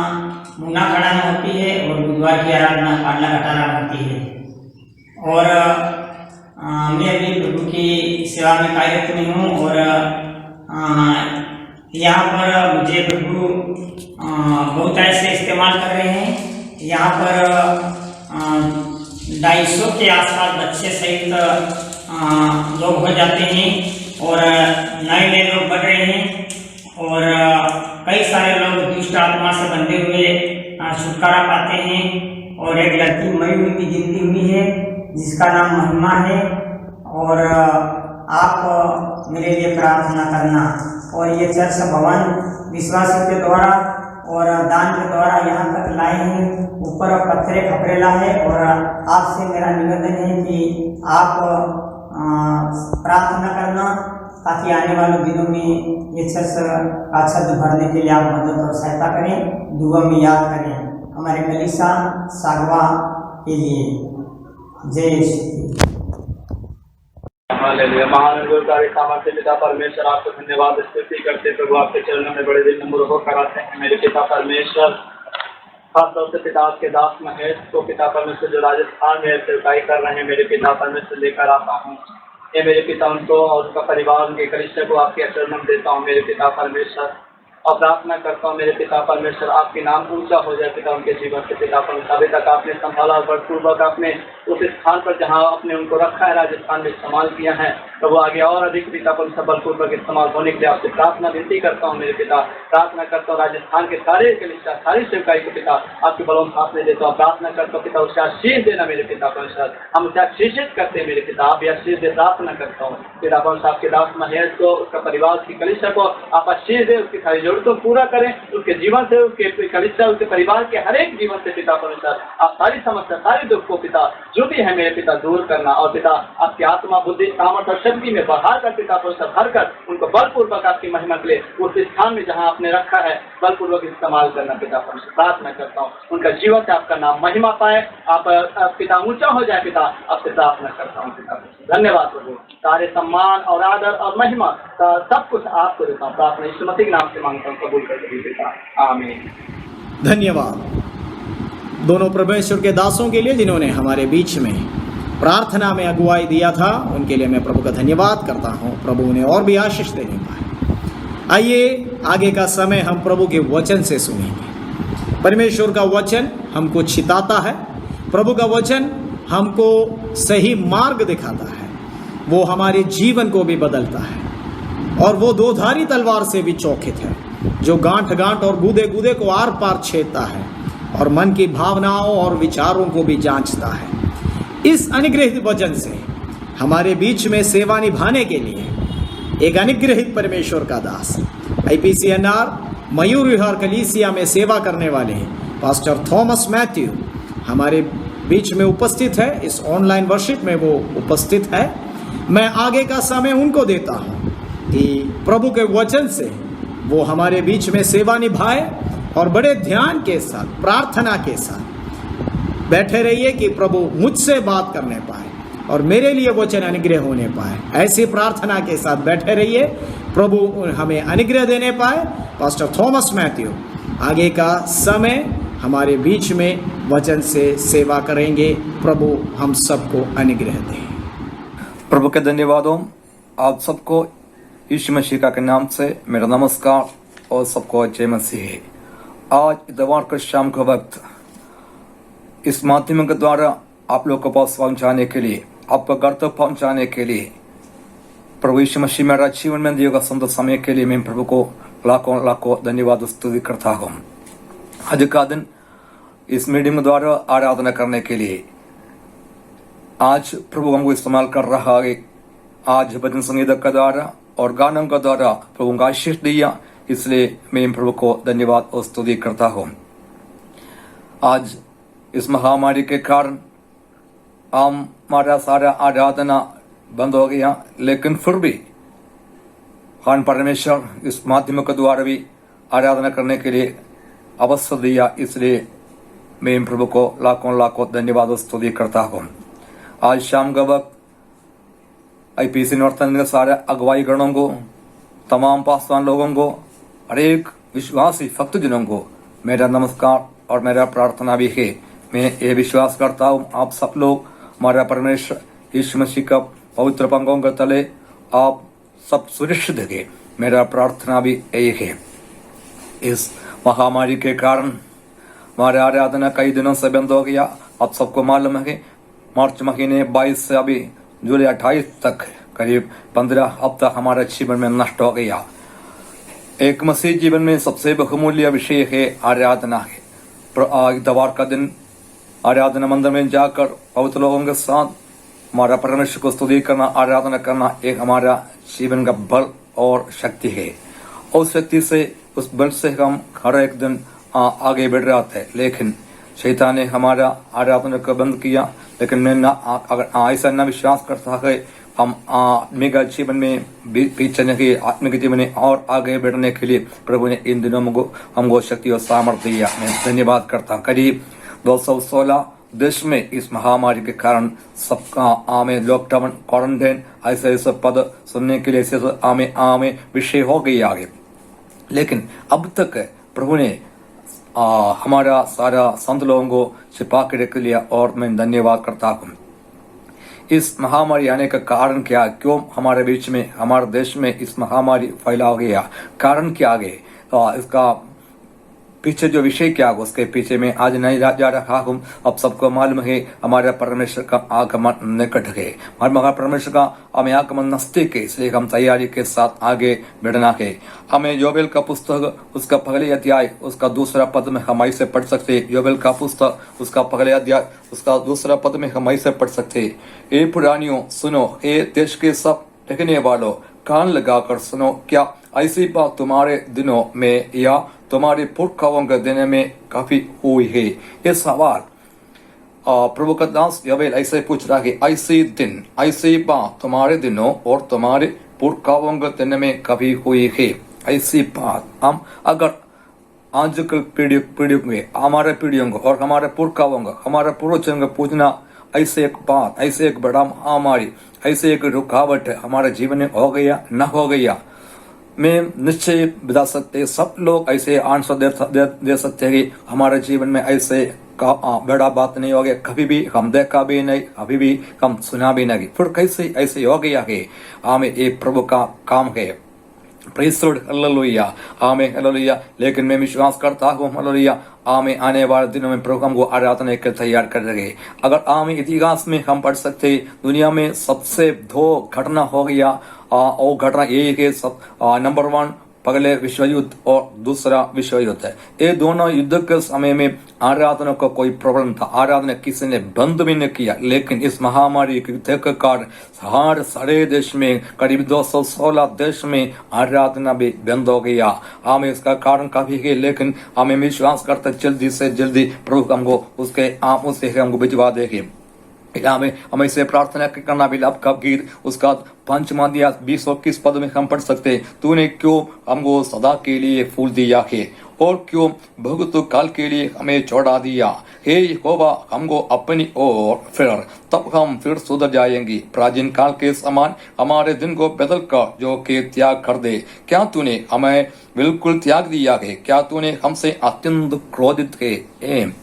मुन्ना खड़ा में होती है और बुधवार की आराधना पाडला कटारा में होती है। और मैं भी प्रभु की सेवा में कार्यरत में हूँ और यहाँ पर मुझे प्रभु बहुत ऐसे इस्तेमाल कर रहे हैं। यहाँ पर 250 के आसपास बच्चे सहित लोग हो जाते हैं और नए नए लोग बढ़ रहे हैं और कई सारे लोग दुष्ट आत्मा से बंधे हुए छुटकारा पाते हैं। और एक लड़की मरी हुई की जिंदगी हुई है जिसका नाम महिमा है। और आप मेरे लिए प्रार्थना करना। और ये चर्च भवन विश्वासियों के द्वारा और दान के द्वारा यहाँ तक लाए हैं। ऊपर पत्थरे खपरेला है और आपसे मेरा निवेदन है कि आप प्रार्थना करना ताकि आने वाले दिनों में ये चर्च का छत भरने के लिए आप मदद और सहायता करें। दुआ में याद करें हमारे कलीसिया सागवा के लिए। जय श्री हालेलुया। महान गुणकारी सामर्थ्य पिता परमेश्वर, आपको धन्यवाद स्तुति करते प्रभु, आपके चरणों में बड़े दिन नम्र होकर आते हैं मेरे पिता परमेश्वर। खासतौर से पिता आपके दास महेश को पिता परमेश्वर जो राजस्थान में सेवकाई कर रहे हैं मेरे पिता परमेश्वर लेकर आता हूँ। ये मेरे पिता उनको और उनका परिवार, उनके कलीसिया को आपके चरणों में देता हूँ मेरे पिता परमेश्वर। और प्रार्थना करता हूँ मेरे पिता परमेश्वर, आपके नाम ऊंचा हो जाए पिता उनके जीवन से पिता परमेश्वर। अभी तक आपने संभाला बलपूर्वक आपने उस स्थान पर जहाँ आपने उनको रखा है राजस्थान में इस्तेमाल किया है। तो वो आगे और अधिक पिता परमेश्वर बलपूर्वक इस्तेमाल होने के लिए आपसे प्रार्थना विनती करता हूँ मेरे पिता। प्रार्थना करता हूँ राजस्थान के सारे कलीसिया, सारी सेवकाई को पिता आपके बलों साथ में देता हूँ। प्रार्थना करता हूँ पिता उसका आशीष देना मेरे पिता परमेश्वर। हम उसे आशीषित करते हैं मेरे पिता, आप भी आशीष दे। प्रार्थना करता हूँ पिता परमेश्वर आपके दास महेश को, उसका परिवार, उसकी कलीसिया को आप आशीष दे, उसकी सारी जरूरतों पूरा करें, उसके जीवन से, उसके कलीसिया, उसके परिवार के हर एक जीवन से पिता परमेश्वर आप सारी समस्या, सारे दुख को पिता जो भी है मेरे पिता दूर करना। और पिता आपकी आत्मा, बुद्धि, सामर्थ और शक्ति में बढ़ा कर पिता परमेश्वर भर कर उनको बलपूर्वक आपकी महिमा के लिए उस स्थान में जहाँ आपने रखा है बलपूर्वक इस्तेमाल करना पिता परमेश्वर। प्रार्थना करता हूँ उनका जीवन से आपका नाम महिमा पाए, आप पिता ऊंचा हो जाए पिता, आपसे प्रार्थना करता हूँ पिता। धन्यवाद प्रभु, सारे सम्मान और आदर और महिमा सब कुछ आपको देता हूँ। प्रार्थना यीशु मसीह के नाम से मांगता हूँ, कबूल कर दीजिए पिता, आमीन। धन्यवाद दोनों परमेश्वर के दासों के लिए जिन्होंने हमारे बीच में प्रार्थना में अगुवाई दिया था। उनके लिए मैं प्रभु का धन्यवाद करता हूँ। प्रभु उन्हें और भी आशीष देने पाए। आइए आगे का समय हम प्रभु के वचन से सुनेंगे। परमेश्वर का वचन हमको चिताता है, प्रभु का वचन हमको सही मार्ग दिखाता है, वो हमारे जीवन को भी बदलता है और वो दोधारी तलवार से भी चौखित है, जो गांठ गांठ और गूदे गूदे को आर पार छेदता है और मन की भावनाओं और विचारों को भी जांचता है। इस अनुग्रहित वचन से हमारे बीच में सेवा निभाने के लिए एक अनुग्रहित परमेश्वर का दास IPCNR मयूर विहार कलीसिया में सेवा करने वाले पास्टर थॉमस मैथ्यू हमारे बीच में उपस्थित है। इस ऑनलाइन वर्शिप में वो उपस्थित है। मैं आगे का समय उनको देता हूँ कि प्रभु के वचन से वो हमारे बीच में सेवा निभाए और बड़े ध्यान के साथ, प्रार्थना के साथ बैठे रहिए कि प्रभु मुझसे बात करने पाए और मेरे लिए वचन अनुग्रह होने पाए। ऐसी प्रार्थना के साथ बैठे रहिए, प्रभु हमें अनुग्रह देने पाए। पास्टर थॉमस मैथ्यू आगे का समय हमारे बीच में वचन से सेवा करेंगे। प्रभु हम सबको अनुग्रह दें। प्रभु के धन्यवादों। आप सबको यीशु मसीह के नाम से मेरा नमस्कार और सबको जय मसीह। आज इतवार को शाम के वक्त इस माध्यम के द्वारा आप लोग को पास पहुंचाने के लिए, आपको घर तक पहुंचाने के लिए प्रभु यीशु मसीह मेरा जीवन में दिए गए सुंदर समय के लिए मैं प्रभु को लाखों लाखों धन्यवाद स्तुति करता हूँ। आज का दिन इस मीडियम द्वारा आराधना करने के लिए आज प्रभु हमको इस्तेमाल कर रहा है। आज भजन संगीत का द्वारा और गानों का द्वारा प्रभु का आशीष दिया, इसलिए मैं प्रभु को धन्यवाद और स्तुति करता हूँ। आज इस महामारी के कारण हमारा सारा आराधना बंद हो गया, लेकिन फिर भी खान परमेश्वर इस माध्यम के द्वारा भी आराधना करने के लिए अवसर दिया, इसलिए मैं प्रभु को लाखों लाखों धन्यवाद और स्तुति करता हूँ। आज शाम का वक्त IPC नॉर्थन के सारे अगुवाई गणों को, तमाम पासवान लोगों को, हर एक विश्वासी भक्तजनों को मेरा नमस्कार और मेरा प्रार्थना भी है। मैं ये विश्वास करता हूँ आप सब लोग हमारा परमेश्वर यीशु मसीह का पवित्र पंखों के तले आप सब सुरक्षित है। मेरा प्रार्थना भी यही है। इस महामारी के कारण हमारे आराधना कई दिनों से बंद हो गया। आप सबको मालूम है मार्च महीने 22 से अभी जुलाई 28 तक करीब 15 हफ्ता हमारे जीवन में नष्ट हो गया। एक मसीह जीवन में सबसे बहुमूल्य विषय है आराधना है। इतवार का दिन आराधना मंदिर में जाकर पवित्र लोगों के साथ हमारा परमेश्वर को स्तुति करना, आराधना करना एक हमारा जीवन का बल और शक्ति है। उस शक्ति से, उस बल से हम हर एक दिन आगे बढ़ रहे थे, लेकिन शैतान ने हमारा आराधना को बंद किया। लेकिन मैं अगर ऐसा न विश्वास करता है हम आत्मिक जीवन में पीछे नहीं, आत्मिक जीवन में और आगे बढ़ने के लिए प्रभु ने इन दिनों हमको शक्ति और सामर्थ्य दिया। मैं धन्यवाद करता हूँ। करीब 216 देश में इस महामारी के कारण सबका आमे लॉकडाउन, क्वारंटाइन ऐसे ऐसे पद सुनने के लिए ऐसे आमे विषय हो गई आगे। लेकिन अब तक प्रभु ने हमारा सारा संत लोगों को छिपा के रख लिया और मैं धन्यवाद करता हूँ। इस महामारी आने का कारण क्या, क्यों हमारे बीच में, हमारे देश में इस महामारी फैला गया, कारण क्या आगे, इसका पीछे जो विषय क्या, उसके पीछे में आज नहीं जा रहा हूँ। अब सबको मालूम है हमारे परमेश्वर का आगमन निकट है, हमारा परमेश्वर का हमें आगमन नजदीक है, इसलिए हम तैयारी के साथ आगे बढ़ना है। हमें योबेल का पुस्तक उसका पहले अध्याय उसका दूसरा पद में हम ऐसे पढ़ सकते। योबेल का पुस्तक उसका पहले अध्याय उसका दूसरा पद में हम ऐसे पढ़ सकते। ए पुरानियों सुनो, ए देश के सब रहने वालों कान लगाकर सुनो, क्या ऐसी बात तुम्हारे दिनों में या तुम्हारे पुरखाओं के दिन में काफी हुई है। ये सवाल प्रभु का दास योबेल ऐसे पूछ रहा है, ऐसी दिन, ऐसी बात तुम्हारे दिनों और तुम्हारे पुरखाओं के दिन में कभी हुई है। ऐसी बात हम अगर आजकल पीढ़ियों में हमारे पीढ़ियों को और हमारे पुरखाओं को, हमारे पूर्वजों को पूछना, ऐसे एक बात, ऐसे एक बड़ा महामारी, ऐसे एक रुकावट हमारे जीवन में हो गया न हो गया, मैं निश्चय बता सकते सब लोग ऐसे आंसर दे सकते हैं कि हमारे जीवन में ऐसे बड़ा बात नहीं हो गया, कभी भी हम देखा भी नहीं, अभी भी हम सुना भी नहीं, फिर कैसे ऐसे हो गया है। हमें एक प्रभु का काम है। प्रेज़ द लॉर्ड, हालेलुया, आमीन, हालेलुया। लेकिन मैं विश्वास करता हूँ, हालेलुया, आमीन, आने वाले दिनों में प्रभु हमको आराधना के तैयार कर देंगे। अगर आमीन इतिहास में हम पढ़ सकते, दुनिया में सबसे 2 घटना हो गया, और घटना यही है सब, नंबर 1 पहले विश्व युद्ध और दूसरा विश्व युद्ध है। ये दोनों युद्ध के समय में आराधना का कोई प्रॉब्लम था, आराधना किसी ने बंद भी नहीं किया। लेकिन इस महामारी के कारण हर सारे देश में करीब 216 देश में आराधना भी बंद हो गया। हमें इसका कारण काफी है, लेकिन हमें विश्वास करते जल्दी से जल्दी प्रभु हमको उससे हमको भिजवा देंगे। हमें इसे प्रार्थना करना भी लाभ का गीत उसका 5 अध्याय 20-21 पद में हम पढ़ सकते। तूने क्यों हमको सदा के लिए फूल दिया है और क्यों बहुत काल के लिए हमें छोड़ा दिया। हे यहोवा, हमको अपनी ओर फिर, तब हम फिर सुधर जाएंगे। प्राचीन काल के समान हमारे दिन को बदल कर जो के त्याग कर दे। क्या तूने हमें बिल्कुल त्याग दिया है? क्या तूने हमसे अत्यंत क्रोधित है?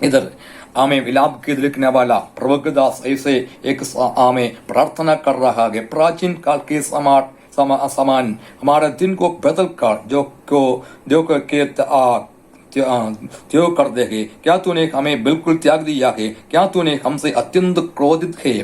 इधर आमे विलाप गीत लिखने वाला प्रभु दास ऐसे एक आमे प्रार्थना कर रहा है। प्राचीन काल के समान हमारे दिन को बदल कर जो कर देगे। क्या तूने हमें बिल्कुल त्याग दिया है? क्या तूने हमसे अत्यंत क्रोधित है?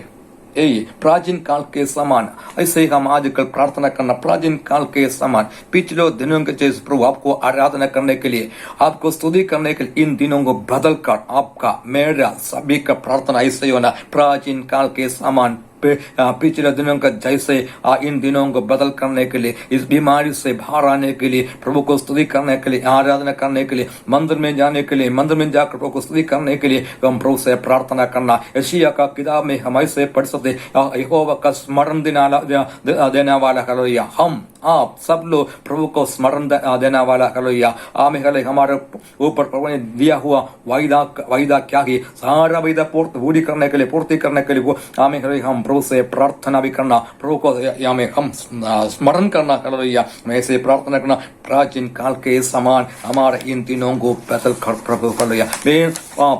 यही प्राचीन काल के समान ऐसे हम आजकल प्रार्थना करना प्राचीन काल के समान पिछले दिनों के जैसे प्रभु आपको आराधना करने के लिए आपको स्तुति करने के लिए इन दिनों को बदल कर आपका मेरा सभी का प्रार्थना ऐसे होना प्राचीन काल के समान पिछले दिनों का जैसे इन दिनों को बदल करने के लिए इस बीमारी से बाहर आने के लिए प्रभु को स्तुति करने के लिए आराधना करने के लिए मंदिर में जाने के लिए मंदिर में जाकर प्रभु को स्तुति करने के लिए हम प्रभु से प्रार्थना करना यशायाह का किताब में हम ऐसे पढ़ सकते यहोवा का स्मरण देने वाला हालेलुया हम आप सब लोग प्रभु को स्मरण देने वाला हालेलुया आमीन हालेलुया हमारे ऊपर प्रभु ने दिया हुआ वायदा क्या है सारा वायदा पूरी करने के लिए पूर्ति करने के लिए वो आमीन हालेलुया हम प्रभु से प्रार्थना भी करना प्रभु को में हम स्मरण करना हालेलुया ऐसे प्रार्थना करना प्राचीन काल के समान हमारे इन दिनों को बदल कर प्रभु हालेलुया मैं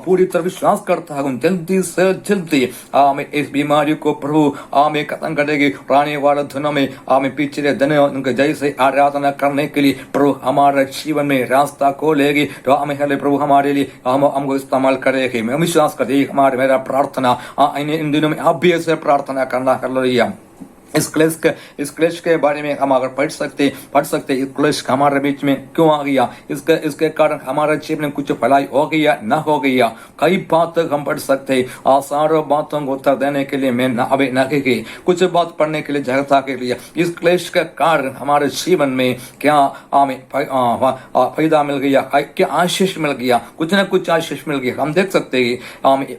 पूरी तरह विश्वास करता हूँ जल्दी से जल्दी आमीन इस बीमारी को प्रभु आमीन खत्म करेगी आने वाले दिनों में आमीन पिछले दिनों उनके जैसे आराधना करने के लिए प्रभु हमारे जीवन में रास्ता खोलेगी तो हमें प्रभु हमारे लिए हमको इस्तेमाल करेगी मैं विश्वास करती हमारे मेरा प्रार्थना इन दिनों में आप भी ऐसे प्रार्थना करना हालेलुया इस क्लेश के बारे में हम अगर पढ़ सकते इस क्लेश हमारे बीच में क्यों आ गया इसके कारण हमारे जीवन में कुछ भलाई हो गया न हो गया कई बात हम पढ़ सकते सारे बातों को उत्तर देने के लिए मैं अभी न कुछ बात पढ़ने के लिए जागरूकता के लिए इस क्लेश के कारण हमारे जीवन में क्या हमें फायदा मिल गया क्या आशीष मिल गया कुछ न कुछ आशीष मिल गया हम देख सकते हैं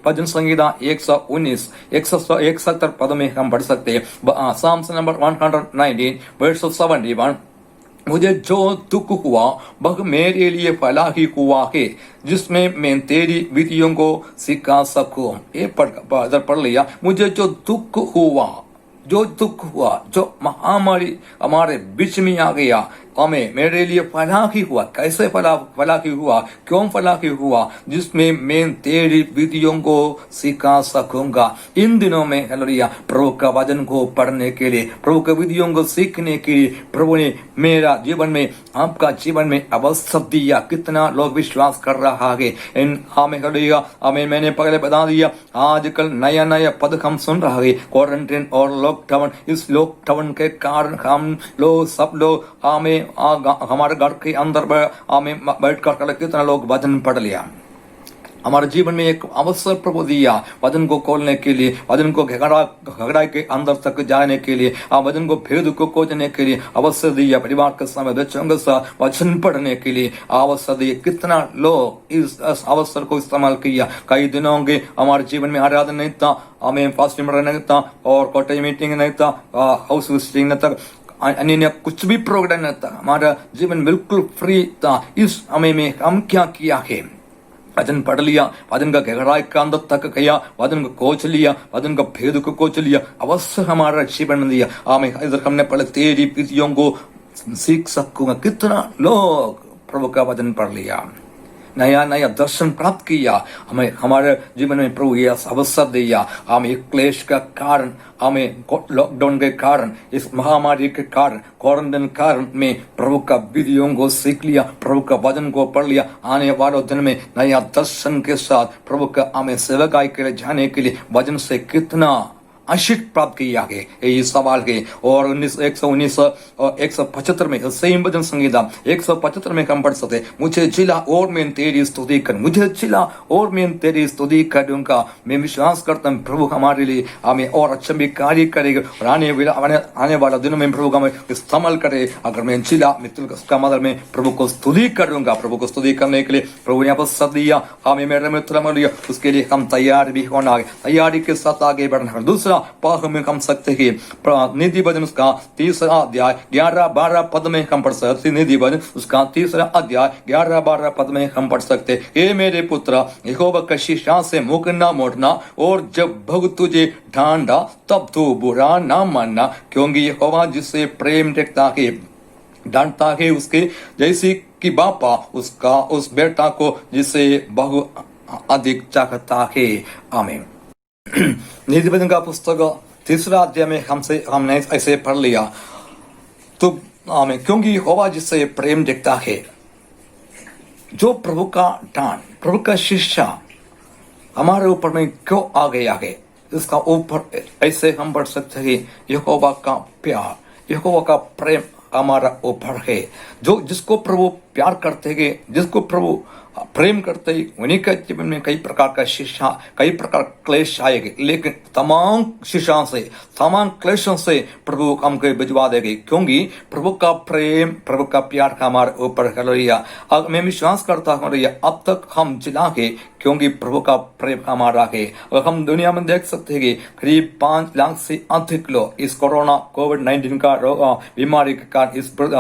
भजन संहिता 171 पद में हम पढ़ सकते हैं Psalms number 119 verse 71 मुझे जो दुख हुआ वह मेरे लिए भला ही हुआ है जिसमें मैं तेरी विधियों को सिखा सकूं ये पढ़ लिया मुझे जो दुख हुआ जो महामारी हमारे बीच में आ गया हमें मेरे लिए फला ही हुआ कैसे फला ही हुआ क्यों फला ही हुआ जिसमें मैं तेरी विधियों को सिखा सकूंगा इन दिनों में हालेलुया प्रभु का वचन को पढ़ने के लिए प्रभु के विधियों को सीखने के लिए प्रभु ने मेरा जीवन में आपका जीवन में अवसर दिया कितना लोग विश्वास कर रहा है इन हमें हालेलुया हमें मैंने पहले बता दिया आजकल नया पद हम सुन रहा है क्वारंटाइन और लॉकडाउन इस लॉकडाउन के कारण हम लोग सब लोग हमें हमारे घर के अंदर बैठ कर कितना लोग वचन पढ़ लिया हमारे जीवन में एक अवसर प्रभु दिया वचन को खोलने के लिए वचन को घगड़ा के अंदर तक जाने के लिए वचन को भेद को खोजने के लिए अवसर दिया परिवार के समय बच्चों के साथ वचन पढ़ने के लिए अवसर दिए कितना लोग इस अवसर को इस्तेमाल किया कई दिनों के हमारे जीवन में आराधना नहीं था हमें फास्टिंग नहीं था और कॉटेज मीटिंग नहीं था हाउस विजिटिंग नहीं था अन्य कुछ भी प्रोग्राम नहीं था हमारा जीवन बिल्कुल फ्री था इस समय में हम क्या किया है वचन पढ़ लिया वचन का गहराई का अंदर तक गया वचन को खोज लिया वचन का भेद को खोज लिया अवश्य हमारा जीवन में दिया इधर हमने पढ़े तेरी विधियों को सीख सकूंगा कितना लोग प्रभु का वचन पढ़ लिया नया दर्शन प्राप्त किया हमें हमारे जीवन में प्रभु ये अवसर दिया हमें क्लेश का कारण हमें लॉकडाउन के कारण इस महामारी के कारण क्वारंटाइन कारण में प्रभु का विधियों को सीख लिया प्रभु का वचन को पढ़ लिया आने वाले दिन में नया दर्शन के साथ प्रभु का हमें सेवकाई के लिए जाने के लिए वचन से कितना आशीष प्राप्त किया है यही सवाल है और 119 और 175 में सेम भजन संहिता 175 में हम पढ़ सकते मुझे जिला और मैं तेरी स्तुति कर मुझे जिला और मैं तेरी स्तुति करूंगा मैं विश्वास करता हूँ प्रभु हमारे लिए हमें और अच्छा भी कार्य करेगा और आने वाला दिनों में प्रभु का इस्तेमाल करे अगर मैं जिला उसका मतलब मैं प्रभु को स्तुति करूंगा प्रभु को स्तुति करने के लिए प्रभु ने अवसर दिया हमें मेरे मित्र लिया उसके लिए हम तैयार भी होना तैयारी के साथ आगे बढ़ना दूसरा पाठ में हम सकते हैं निधि भजन उसका 3रा अध्याय 11-12 पद में हम पढ़ सकते निधि भजन उसका 3रा अध्याय 11-12 पद में हम पढ़ सकते हे मेरे पुत्र यहोवा की शिक्षा से मुख न मोड़ना और जब भग तुझे ढांढा तब तू बुरा न मानना क्योंकि यहोवा जिससे प्रेम रखता है डांटता है उसके जैसी कि बापा उसका उस बेटा को जिसे बहु अधिक चाहता है आमीन नीति भजन का पुस्तक 3रा अध्याय में हमने ऐसे पढ़ लिया तो हमें क्योंकि यहोवा जिससे प्रेम देखता है जो प्रभु का दान प्रभु का शिक्षा हमारे ऊपर में क्यों आ गया है इसका ऊपर ऐसे हम बढ़ सकते हैं, यहोवा का प्यार, यहोवा का प्रेम हमारा ऊपर है। जो जिसको प्रभु प्यार करते हैं, जिसको प्रभु प्रेम करते ही, उन्हीं के जीवन में कई प्रकार का शिक्षा, कई प्रकार क्लेश आएंगे, लेकिन तमाम शिक्षा से, तमाम क्लेशों से प्रभु हमको भिजवा देगी, क्योंकि प्रभु का प्रेम, प्रभु का प्यार हमारे ऊपर है। अब मैं विश्वास करता हूँ अब तक हम जिला के, क्योंकि प्रभु का प्रेम हमारा है। और हम दुनिया में देख सकते हैं कि करीब 5 लाख से अधिक लोग इस कोरोना कोविड-19 का बीमारी के कारण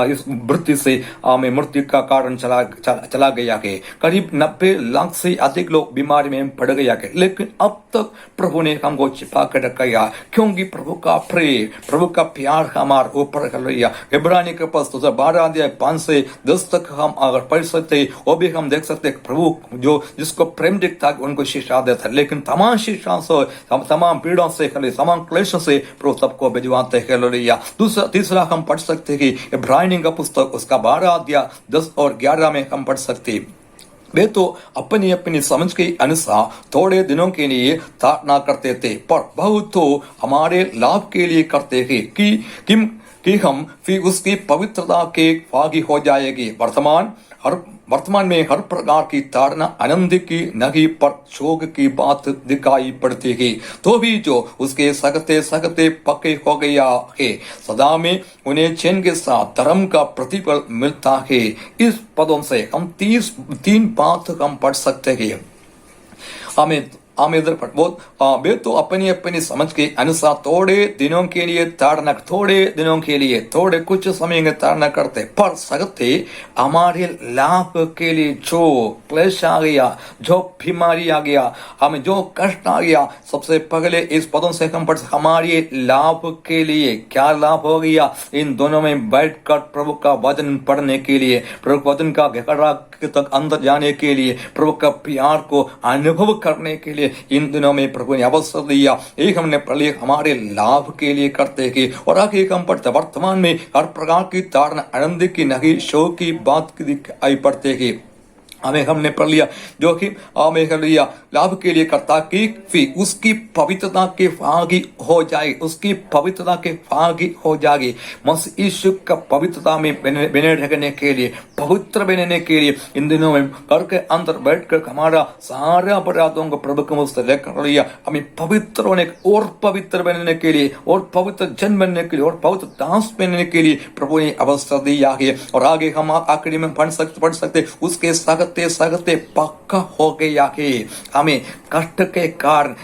इस मृत्यु से मृत्यु का कारण चला गया है। करीब 90 लाख से अधिक लोग बीमारी में पड़ गया है, लेकिन अब तक प्रभु ने हमको छिपा कर रखा, क्योंकि प्रभु का प्रेम, प्रभु का प्यार हमारे ऊपर है। इब्रानी के पुस्तक 12 अध्याय 5 से 10 तक हम अगर पढ़ सकते, वो भी हम देख सकते प्रभु जो जिसको प्रेम दिखता है उनको शिक्षा देता है, लेकिन तमाम शिक्षा से, तमाम पीड़ों से, तमाम क्लेशों से प्रभु सबको भिजवाते हैं। तीसरा हम पढ़ सकते कि इब्रानी का पुस्तक उसका 12 अध्याय 10 और 11 में हम पढ़ सकते, वे तो अपनी अपनी समझ के अनुसार थोड़े दिनों के लिए ताड़ना करते थे, पर बहुत तो हमारे लाभ के लिए करते हैं कि हम फिर उसकी पवित्रता के भागी हो जाएगी। वर्तमान में हर प्रकार की ताड़ना आनंद की नहीं पर शोक की बात दिखाई पड़ती है, तो भी जो उसके सकते सकते पक्के हो गया है, सदा में उन्हें चैन के साथ धर्म का प्रतिफल मिलता है। इस पदों से हम 3 बात हम पढ़ सकते हैं। वे तो अपनी अपनी समझ के अनुसार थोड़े दिनों के लिए ताड़ना, थोड़े कुछ समय के ताड़ना करते, पर सकते हमारे लाभ के लिए जो क्लेश आ गया, जो बीमारी आ गया, हमें जो कष्ट आ गया, सबसे पहले इस पदों से हम हमारे लाभ के लिए क्या लाभ हो गया, इन दोनों में बैठकर प्रभु का वचन पढ़ने के लिए, प्रभु वचन का गहरा तक अंदर जाने के लिए, प्रभु का प्यार को अनुभव करने के लिए इन दिनों में प्रभु ने अवसर दिया। एक हमने पढ़े हमारे लाभ के लिए करते हैं, और आगे हम पढ़ते वर्तमान में हर प्रकार की ताड़ना आनंद की नहीं शोक की बात दिखाई पड़ते हैं। हमने पढ़ लिया जो कि लाभ के लिए करता कि फिर उसकी पवित्रता के भागी हो जाए, उसकी पवित्रता के भागी हो जाएगी। मसीह यीशु का पवित्रता में बने रहने के लिए, पवित्र बनने के लिए इन दिनों में घर के अंदर बैठकर हमारा सारे अपराधों को प्रभु के मुझ से लेकर लिया, हमें पवित्र होने और पवित्र बनने के लिए, और पवित्र जन बनने के लिए, और पवित्र दास बनने के लिए प्रभु ने अवसर दिया है। और आगे हम आखिरी में पढ़ सकते उसके सकते पक्का हो गया है। हमें कष्ट के कारण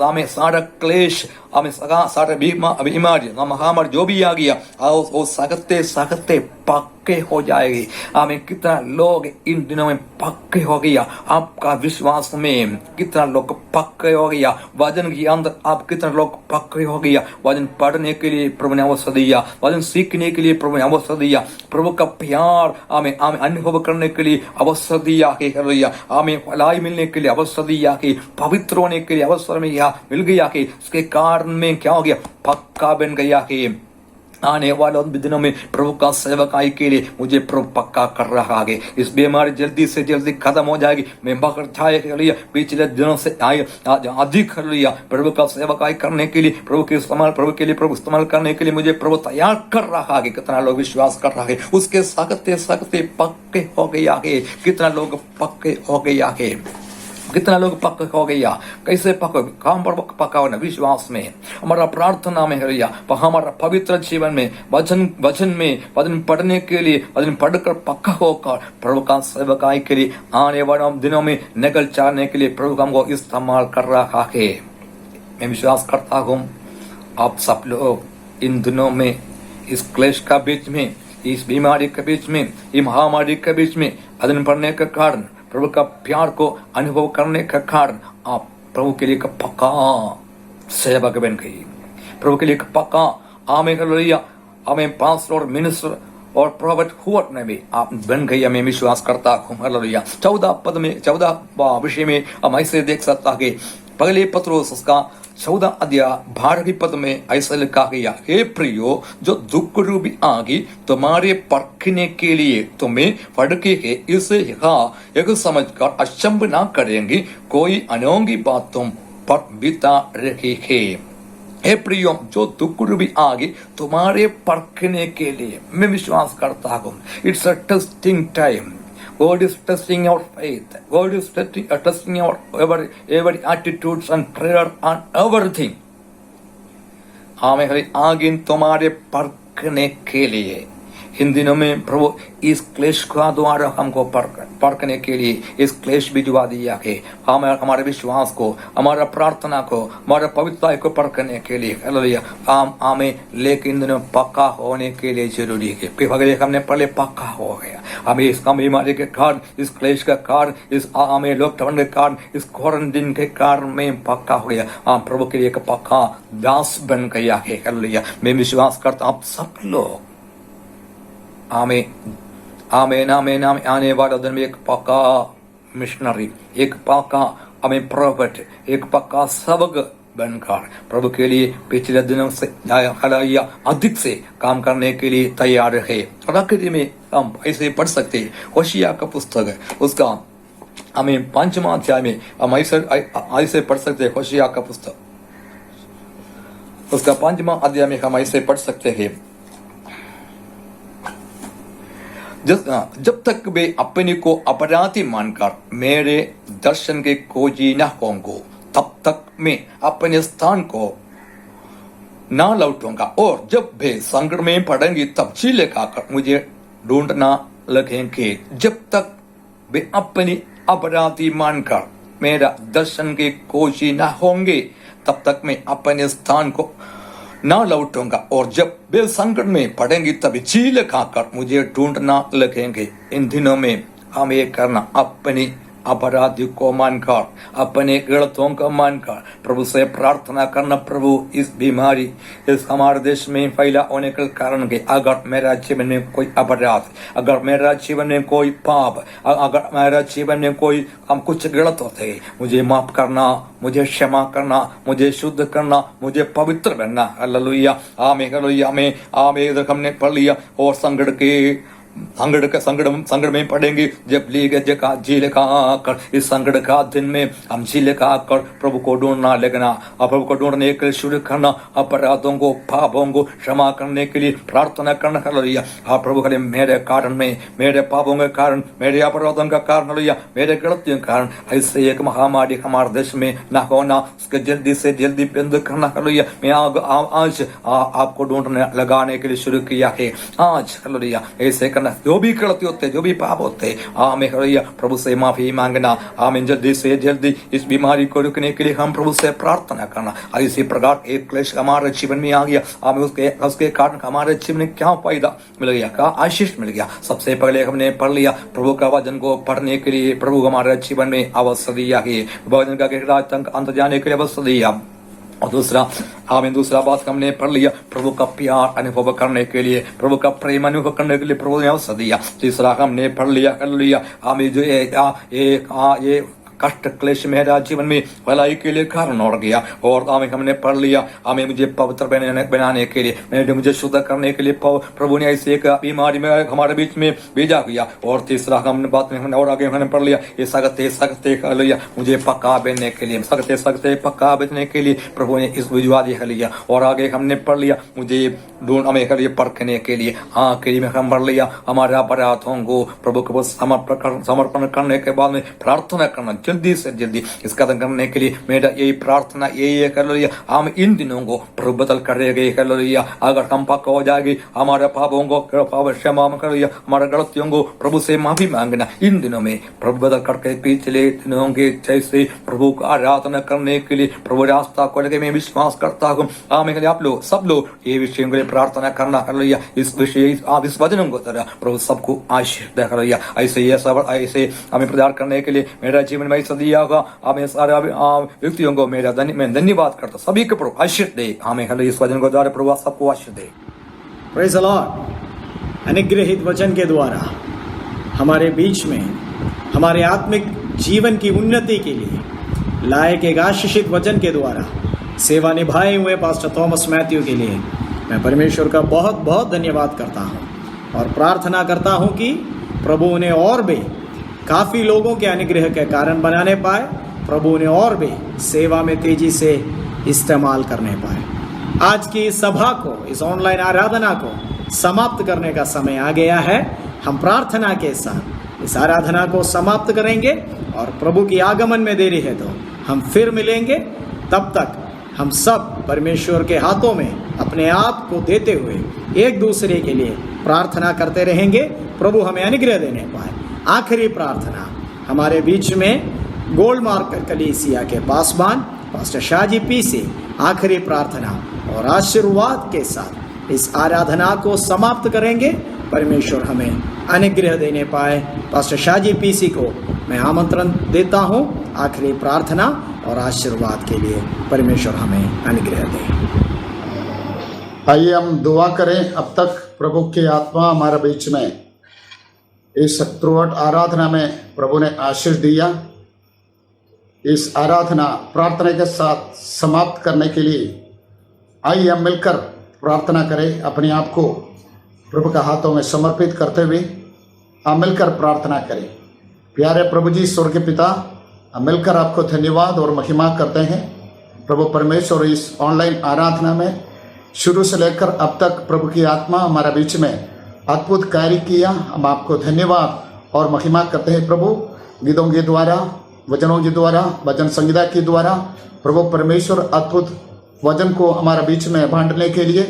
हमें सारा क्लेश, हमें सारे बीमारी, महामारी जो भी आ गया, वो सकते पक्के हो जाएगी। हमें कितना लोग इन दिनों में पक्के हो गया, आपका विश्वास में कितना लोग पक्के हो गया, वचन के अंदर आप कितना लोग पक्के हो गया। वचन पढ़ने के लिए प्रभु ने अवसर दिया, वचन सीखने के लिए प्रभु ने अवसर दिया, प्रभु का प्यार हमें अनुभव करने के लिए अवसर दिया है, हमें भलाई मिलने के लिए अवसर दिया है, पवित्र होने के लिए अवसर में यह मिल गया है। उसके कारण में क्या हो गया, पक्का बन गया है। आने वाले दिनों में प्रभु का सेवकाई के लिए मुझे प्रभु पक्का कर रहा है। इस बीमारी जल्दी से जल्दी खत्म हो जाएगी। मैं बकर छाए लिया पिछले दिनों से अधिक कर लिया प्रभु का सेवकाई करने के लिए, प्रभु के इस्तेमाल करने के लिए मुझे प्रभु तैयार कर रहा है। कितना लोग विश्वास कर रहा है, उसके सकते पक्के हो गया है। कितना लोग पक्के हो गया है, कितना लोग पक्का हो गया। कैसे पक्का, काम पर पक्का होना विश्वास में, हमारा प्रार्थना में है, हमारा पवित्र जीवन में, वचन पढ़ने के लिए, वचन पढ़कर पक्का होकर प्रभु का सेवकाई के लिए आने वाले दिनों में निकल चाहने के लिए प्रभु हमको इस्तेमाल कर रहा है। मैं विश्वास करता हूँ आप सब लोग इन दिनों में, इस क्लेश का बीच में, इस बीमारी के बीच में, इस महामारी के बीच में वचन पढ़ने के कारण, प्रभु का प्यार को अनुभव करने के कारण आप प्रभु के लिए पक्का सेवक बन गई, प्रभु के लिए पक्का हमें पास्टर और मिनिस्टर और प्रॉफिट हुआ में भी आप बन गई। मैं विश्वास करता हूँ। हालेलुया। 14 विषय में हम ऐसे देख सकता है, पहले पत्रोस उसका 14 अध्याय 12 पद में ऐसा लिखा गया, हे प्रियो, जो दुख रूपी आगी तुम्हारे परखने के लिए तुम्हें फड़के है, इसे एक समझकर अचंभ ना करेंगे। कोई अनोखी बात तुम पर बिता रखी है। हे प्रियो, जो दुख भी आगे तुम्हारे परखने के लिए मैं विश्वास करता हूँ। It's a testing time. God is testing your faith. God is testing your every attitudes and prayer and everything. हमें आगे तुम्हारे परखने के लिए इन दिनों में प्रभु इस क्लेश का द्वारा हमको परखने के लिए इस क्लेश भी जुआ दिया है। हमारे विश्वास को, हमारा प्रार्थना को, हमारा पवित्रता को परखने के लिए हालेलुया हमें लेकिन इन दिनों पक्का होने के लिए जरूरी है। फिर हमने पहले पक्का हो गया, हमें इस बीमारी के कारण, इस क्लेश का कारण, इस हमें लॉकडाउन के कारण, इस क्वारंटीन के कारण में पक्का हो गया। हम प्रभु के लिए एक पक्का दास बन गया है। हालेलुया मैं विश्वास करता आप सब लोग आमेन आमेन आमेन आने वाले दिन में एक पक्का मिशनरी, एक पक्का हमें प्रॉफिट, एक पक्का सबक बनकर प्रभु के लिए पिछले दिनों से अधिक से काम करने के लिए तैयार है। आखिरी में हम ऐसे पढ़ सकते हैं होशिया का पुस्तक है, उसका हमें 5वां अध्याय में हम ऐसे पढ़ सकते हैं। होशिया का पुस्तक उसका 5वां अध्याय में हम ऐसे पढ़ सकते हैं, जब तक वे अपने को अपराधी मानकर मेरे दर्शन के खोजी न होंगे तब तक मैं अपने स्थान को न लौटूंगा, और जब वे संकट में पड़ेंगे तब चीले खाकर मुझे ढूंढना लगेंगे। जब तक वे अपनी अपराधी मानकर मेरा दर्शन के खोजी न होंगे तब तक मैं अपने स्थान को न लौटूंगा, और जब वे संकट में पड़ेंगे तभी चील खाकर मुझे ढूंढना लगेंगे। इन दिनों में हम ये करना, अपनी अपराधी को मानकर, अपने गलतों को मानकर प्रभु से प्रार्थना करना, प्रभु इस बीमारी इस हमारे देश में फैला होने के कारण के अगर मेरा जीवन में कोई अपराध, अगर मेरा जीवन में कोई पाप, अगर मेरा जीवन में कोई हम कुछ गलत होते मुझे माफ करना, मुझे क्षमा करना, मुझे शुद्ध करना, मुझे पवित्र बनना। हालेलुया आमीन हालेलुया आमीन आमीन। हमने पढ़ लिया और संकट में पड़ेंगे जब झील का आकर इस संकट का दिन में हम झील का आकर प्रभु को ढूंढना लगना, और प्रभु को ढूंढने के लिए शुरू करना, अपराधों को पापों को क्षमा करने के लिए प्रार्थना करना। हालेलुया आप प्रभु करे मेरे कारण में, मेरे पापों के कारण, मेरे अपराधों का कारण, हालेलुया मेरे गलतियों के कारण ऐसे एक महामारी हमारे देश में न होना, उसके जल्दी से जल्दी बंद करना। हालेलुया मैं आज आपको ढूंढने लगाने के लिए शुरू किया है आज। हालेलुया ऐसे करना, जो भी गलती होते, जो भी पाप होते, आमीन हालेलुया प्रभु से माफी मांगना, आमीन जल्दी से जल्दी इस बीमारी को रोकने के लिए हम प्रभु से प्रार्थना करना। इसी प्रकार एक क्लेश हमारे जीवन में आ गया, हमें उसके कारण हमारे जीवन में क्या फायदा मिल गया, क्या आशीष मिल गया। सबसे पहले हमने पढ़ लिया प्रभु का वचन को पढ़ने के लिए प्रभु हमारे जीवन में अवसर दिया है, वचन का अंत जाने के लिए अवसर दिया। और दूसरा बात हमने पढ़ लिया प्रभु का प्यार अनुभव करने के लिए, प्रभु का प्रेम अनुभव करने के लिए प्रभु ने अवसर दिया। तीसरा हमने पढ़ लिया कर लिया हमें जो ये कष्ट क्लेश मेरा जीवन में भलाई के लिए कारण हो गया। और हमने पढ़ लिया हमें मुझे पवित्र बनाने के लिए, मुझे शुद्ध करने के लिए प्रभु ने ऐसे एक बीमारी में हमारे बीच में भेजा गया। और तीसरा हमने बात में और आगे हमने पढ़ लिया ये सख्ते कर लिया मुझे पक्का बनने के लिए, सख्ते पक्का बनने के लिए प्रभु ने इस बुझवा दिया लिया। और आगे हमने पढ़ लिया मुझे ढूंढ हमें कर परखने के लिए, आखिरी में हम पढ़ लिया हमारे अपराधों को प्रभु को समर्पण करने के बाद में प्रार्थना करना, जल्दी से जल्दी इस कदम करने के लिए मेरा यही प्रार्थना यही है। हालेलुया हम इन दिनों को प्रभु बदल करेंगे। हालेलुया अगर हम पक्का हो जाएंगे, हमारे पापों को क्षमा करिए, हमारे गलतियों को प्रभु से माफी मांगना। इन दिनों में प्रभु बदल करके पिछले दिनों के जैसे प्रभु का आराधना करने के लिए प्रभु रास्ता को लेकर मैं विश्वास करता हूँ। आमीन आप लोग सब लोग ये विषयों के लिए प्रार्थना करना। हालेलुया इस विषय आप इस वचनों को तरह प्रभु सबको आशीष दे। हालेलुया ऐसे हमें प्रदान करने के लिए मेरा जीवन में दिया होगा। हमें सारे व्यक्तियों को मैं धन्यवाद करता, सभी को प्रभु आशीष दे। हमें इस वचन को द्वारा प्रभु सबको आशीष दे। Praise the Lord. अनुग्रहित वचन के द्वारा हमारे बीच में हमारे आत्मिक जीवन की उन्नति के लिए लायक एक आशीषित वचन के द्वारा सेवा निभाए हुए पास्टर थॉमस मैथ्यू के लिए मैं परमेश्वर का बहुत बहुत धन्यवाद करता हूँ और प्रार्थना करता हूँ कि प्रभु उन्हें और भी काफ़ी लोगों के अनुग्रह के कारण बनाने पाए प्रभु ने और भी सेवा में तेजी से इस्तेमाल करने पाए। आज की इस सभा को, इस ऑनलाइन आराधना को समाप्त करने का समय आ गया है। हम प्रार्थना के साथ इस आराधना को समाप्त करेंगे और प्रभु की आगमन में देरी है तो हम फिर मिलेंगे। तब तक हम सब परमेश्वर के हाथों में अपने आप को देते हुए एक दूसरे के लिए प्रार्थना करते रहेंगे, प्रभु हमें अनुग्रह देने पाए। आखिरी प्रार्थना हमारे बीच में गोल्ड मार्कर कलीसिया के पासवान पास्टर शाहजी पीसी आखिरी प्रार्थना और आशीर्वाद के साथ इस आराधना को समाप्त करेंगे। परमेश्वर हमें अनुग्रह देने पाए। पास्टर शाहजी पीसी को मैं आमंत्रण देता हूं आखिरी प्रार्थना और आशीर्वाद के लिए। परमेश्वर हमें अनुग्रह दे। आइए हम दुआ करें। अब तक प्रभु की आत्मा हमारे बीच में इस थ्रूआउट आराधना में प्रभु ने आशीष दिया। इस आराधना प्रार्थना के साथ समाप्त करने के लिए आइए हम मिलकर प्रार्थना करें। अपने आप को प्रभु के हाथों में समर्पित करते हुए हम मिलकर प्रार्थना करें। प्यारे प्रभु जी, स्वर्ग के पिता, हम मिलकर आपको धन्यवाद और महिमा करते हैं। प्रभु परमेश्वर, इस ऑनलाइन आराधना में शुरू से लेकर अब तक प्रभु की आत्मा हमारे बीच में अद्भुत कार्य किया। हम आपको धन्यवाद और महिमा करते हैं। प्रभु गीतों के द्वारा, वचनों के द्वारा, वचन संहिता के द्वारा प्रभु परमेश्वर अद्भुत वचन को हमारे बीच में बांटने के लिए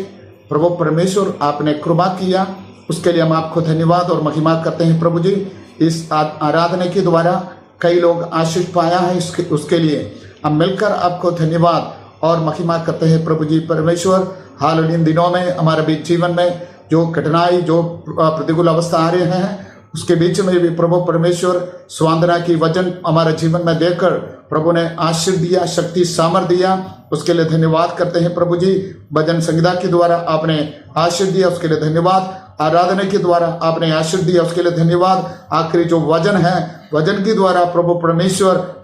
प्रभु परमेश्वर आपने कृपा किया, उसके लिए हम आपको धन्यवाद और महिमा करते हैं। प्रभु जी, इस आराधना के द्वारा कई लोग आशीष पाया है, उसके लिए हम मिलकर आपको धन्यवाद और महिमा करते हैं। प्रभु जी परमेश्वर, हाल इन दिनों में हमारे बीच जीवन में जो कठिनाई, जो प्रतिकूल अवस्था आ रहे हैं, उसके बीच में भी प्रभु परमेश्वर स्वांदना की वचन हमारे जीवन में देकर प्रभु ने आशीष दिया, शक्ति सामर्थ दिया, उसके लिए धन्यवाद करते हैं। प्रभु जी, भजन संगीता के द्वारा आपने आशीष दिया, उसके लिए धन्यवाद। आराधना के द्वारा आपने आशीष दिया, उसके लिए धन्यवाद। आखिरी जो वचन है, वचन के द्वारा प्रभु परमेश्वर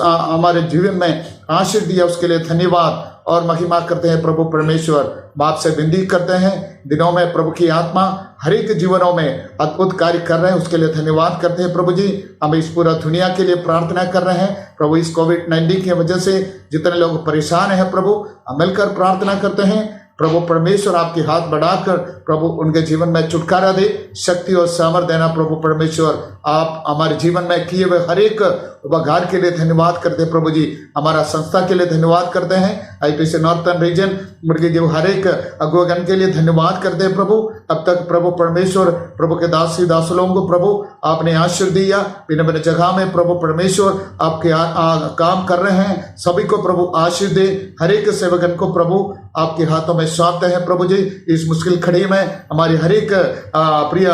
हमारे जीवन में आशीष दिया, उसके लिए धन्यवाद और महिमा करते हैं। प्रभु परमेश्वर, बाप से विनती करते हैं दिनों में प्रभु की आत्मा हर एक जीवनों में अद्भुत कार्य कर रहे हैं, उसके लिए धन्यवाद करते हैं। प्रभु जी, हम इस पूरा दुनिया के लिए प्रार्थना कर रहे हैं। प्रभु, इस कोविड-19 की वजह से जितने लोग परेशान हैं प्रभु, हम मिलकर प्रार्थना करते हैं। प्रभु परमेश्वर, आपके हाथ बढ़ाकर प्रभु उनके जीवन में छुटकारा दे, शक्ति और सामर्थ देना। प्रभु परमेश्वर, आप हमारे जीवन में किए हुए हर एक उपकार के लिए धन्यवाद करते हैं। प्रभु जी, हमारा संस्था के लिए धन्यवाद करते हैं। आईपीसी नॉर्थन रीजन मुर्गी जो हर एक अगुवागण के लिए धन्यवाद करते हैं। प्रभु, अब तक प्रभु परमेश्वर, प्रभु के दासी दास लोगों को प्रभु आपने आशीष दिया। भिन्न भिन्न जगह में प्रभु परमेश्वर आपके काम कर रहे हैं, सभी को प्रभु आशीष दे। हर एक सेवकन को प्रभु आपके हाथों में सौंपते हैं। प्रभु जी, इस मुश्किल घड़ी में हमारे हर एक प्रिय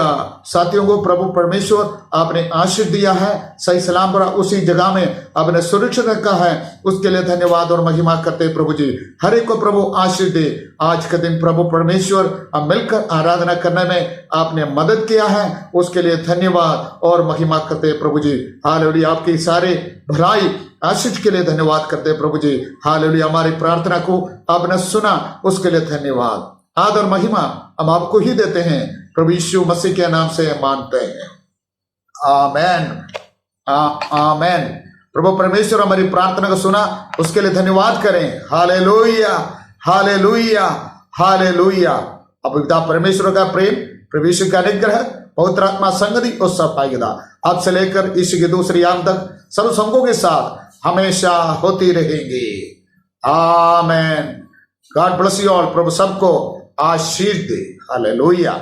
साथियों को प्रभु परमेश्वर आपने आशीष दिया है, सही सलाम पर उसी जगह में आपने सुरक्षित रखा है, उसके लिए धन्यवाद और महिमा करते हैं। प्रभु जी, हर एक को प्रभु आशीष दे। आज के दिन प्रभु परमेश्वर हम मिलकर आराधना करने में आपने मदद किया है, उसके लिए धन्यवाद और महिमा करते हैं। प्रभु जी, हालेलुया, आपकी सारे भलाई आशीष के लिए धन्यवाद करते हैं। प्रभु जी, हालेलुया, हमारी प्रार्थना को आपने सुना, उसके लिए धन्यवाद, आदर महिमा हम आपको ही देते हैं। प्रभु यीशु मसीह के नाम से मानते हैं, आमेन, आमेन। प्रभु परमेश्वर हमारी प्रार्थना को सुना, उसके लिए धन्यवाद करें। Hallelujah, hallelujah, hallelujah. अब पिता परमेश्वर का प्रेम, प्रभु यीशु का अनुग्रह, पवित्र आत्मा संगति और सहायता अब से लेकर यीशु की दूसरी आम तक सब संघों के साथ हमेशा होती रहेंगी। Amen. God bless you all. प्रभु सबको आशीष दे। हालेलुया।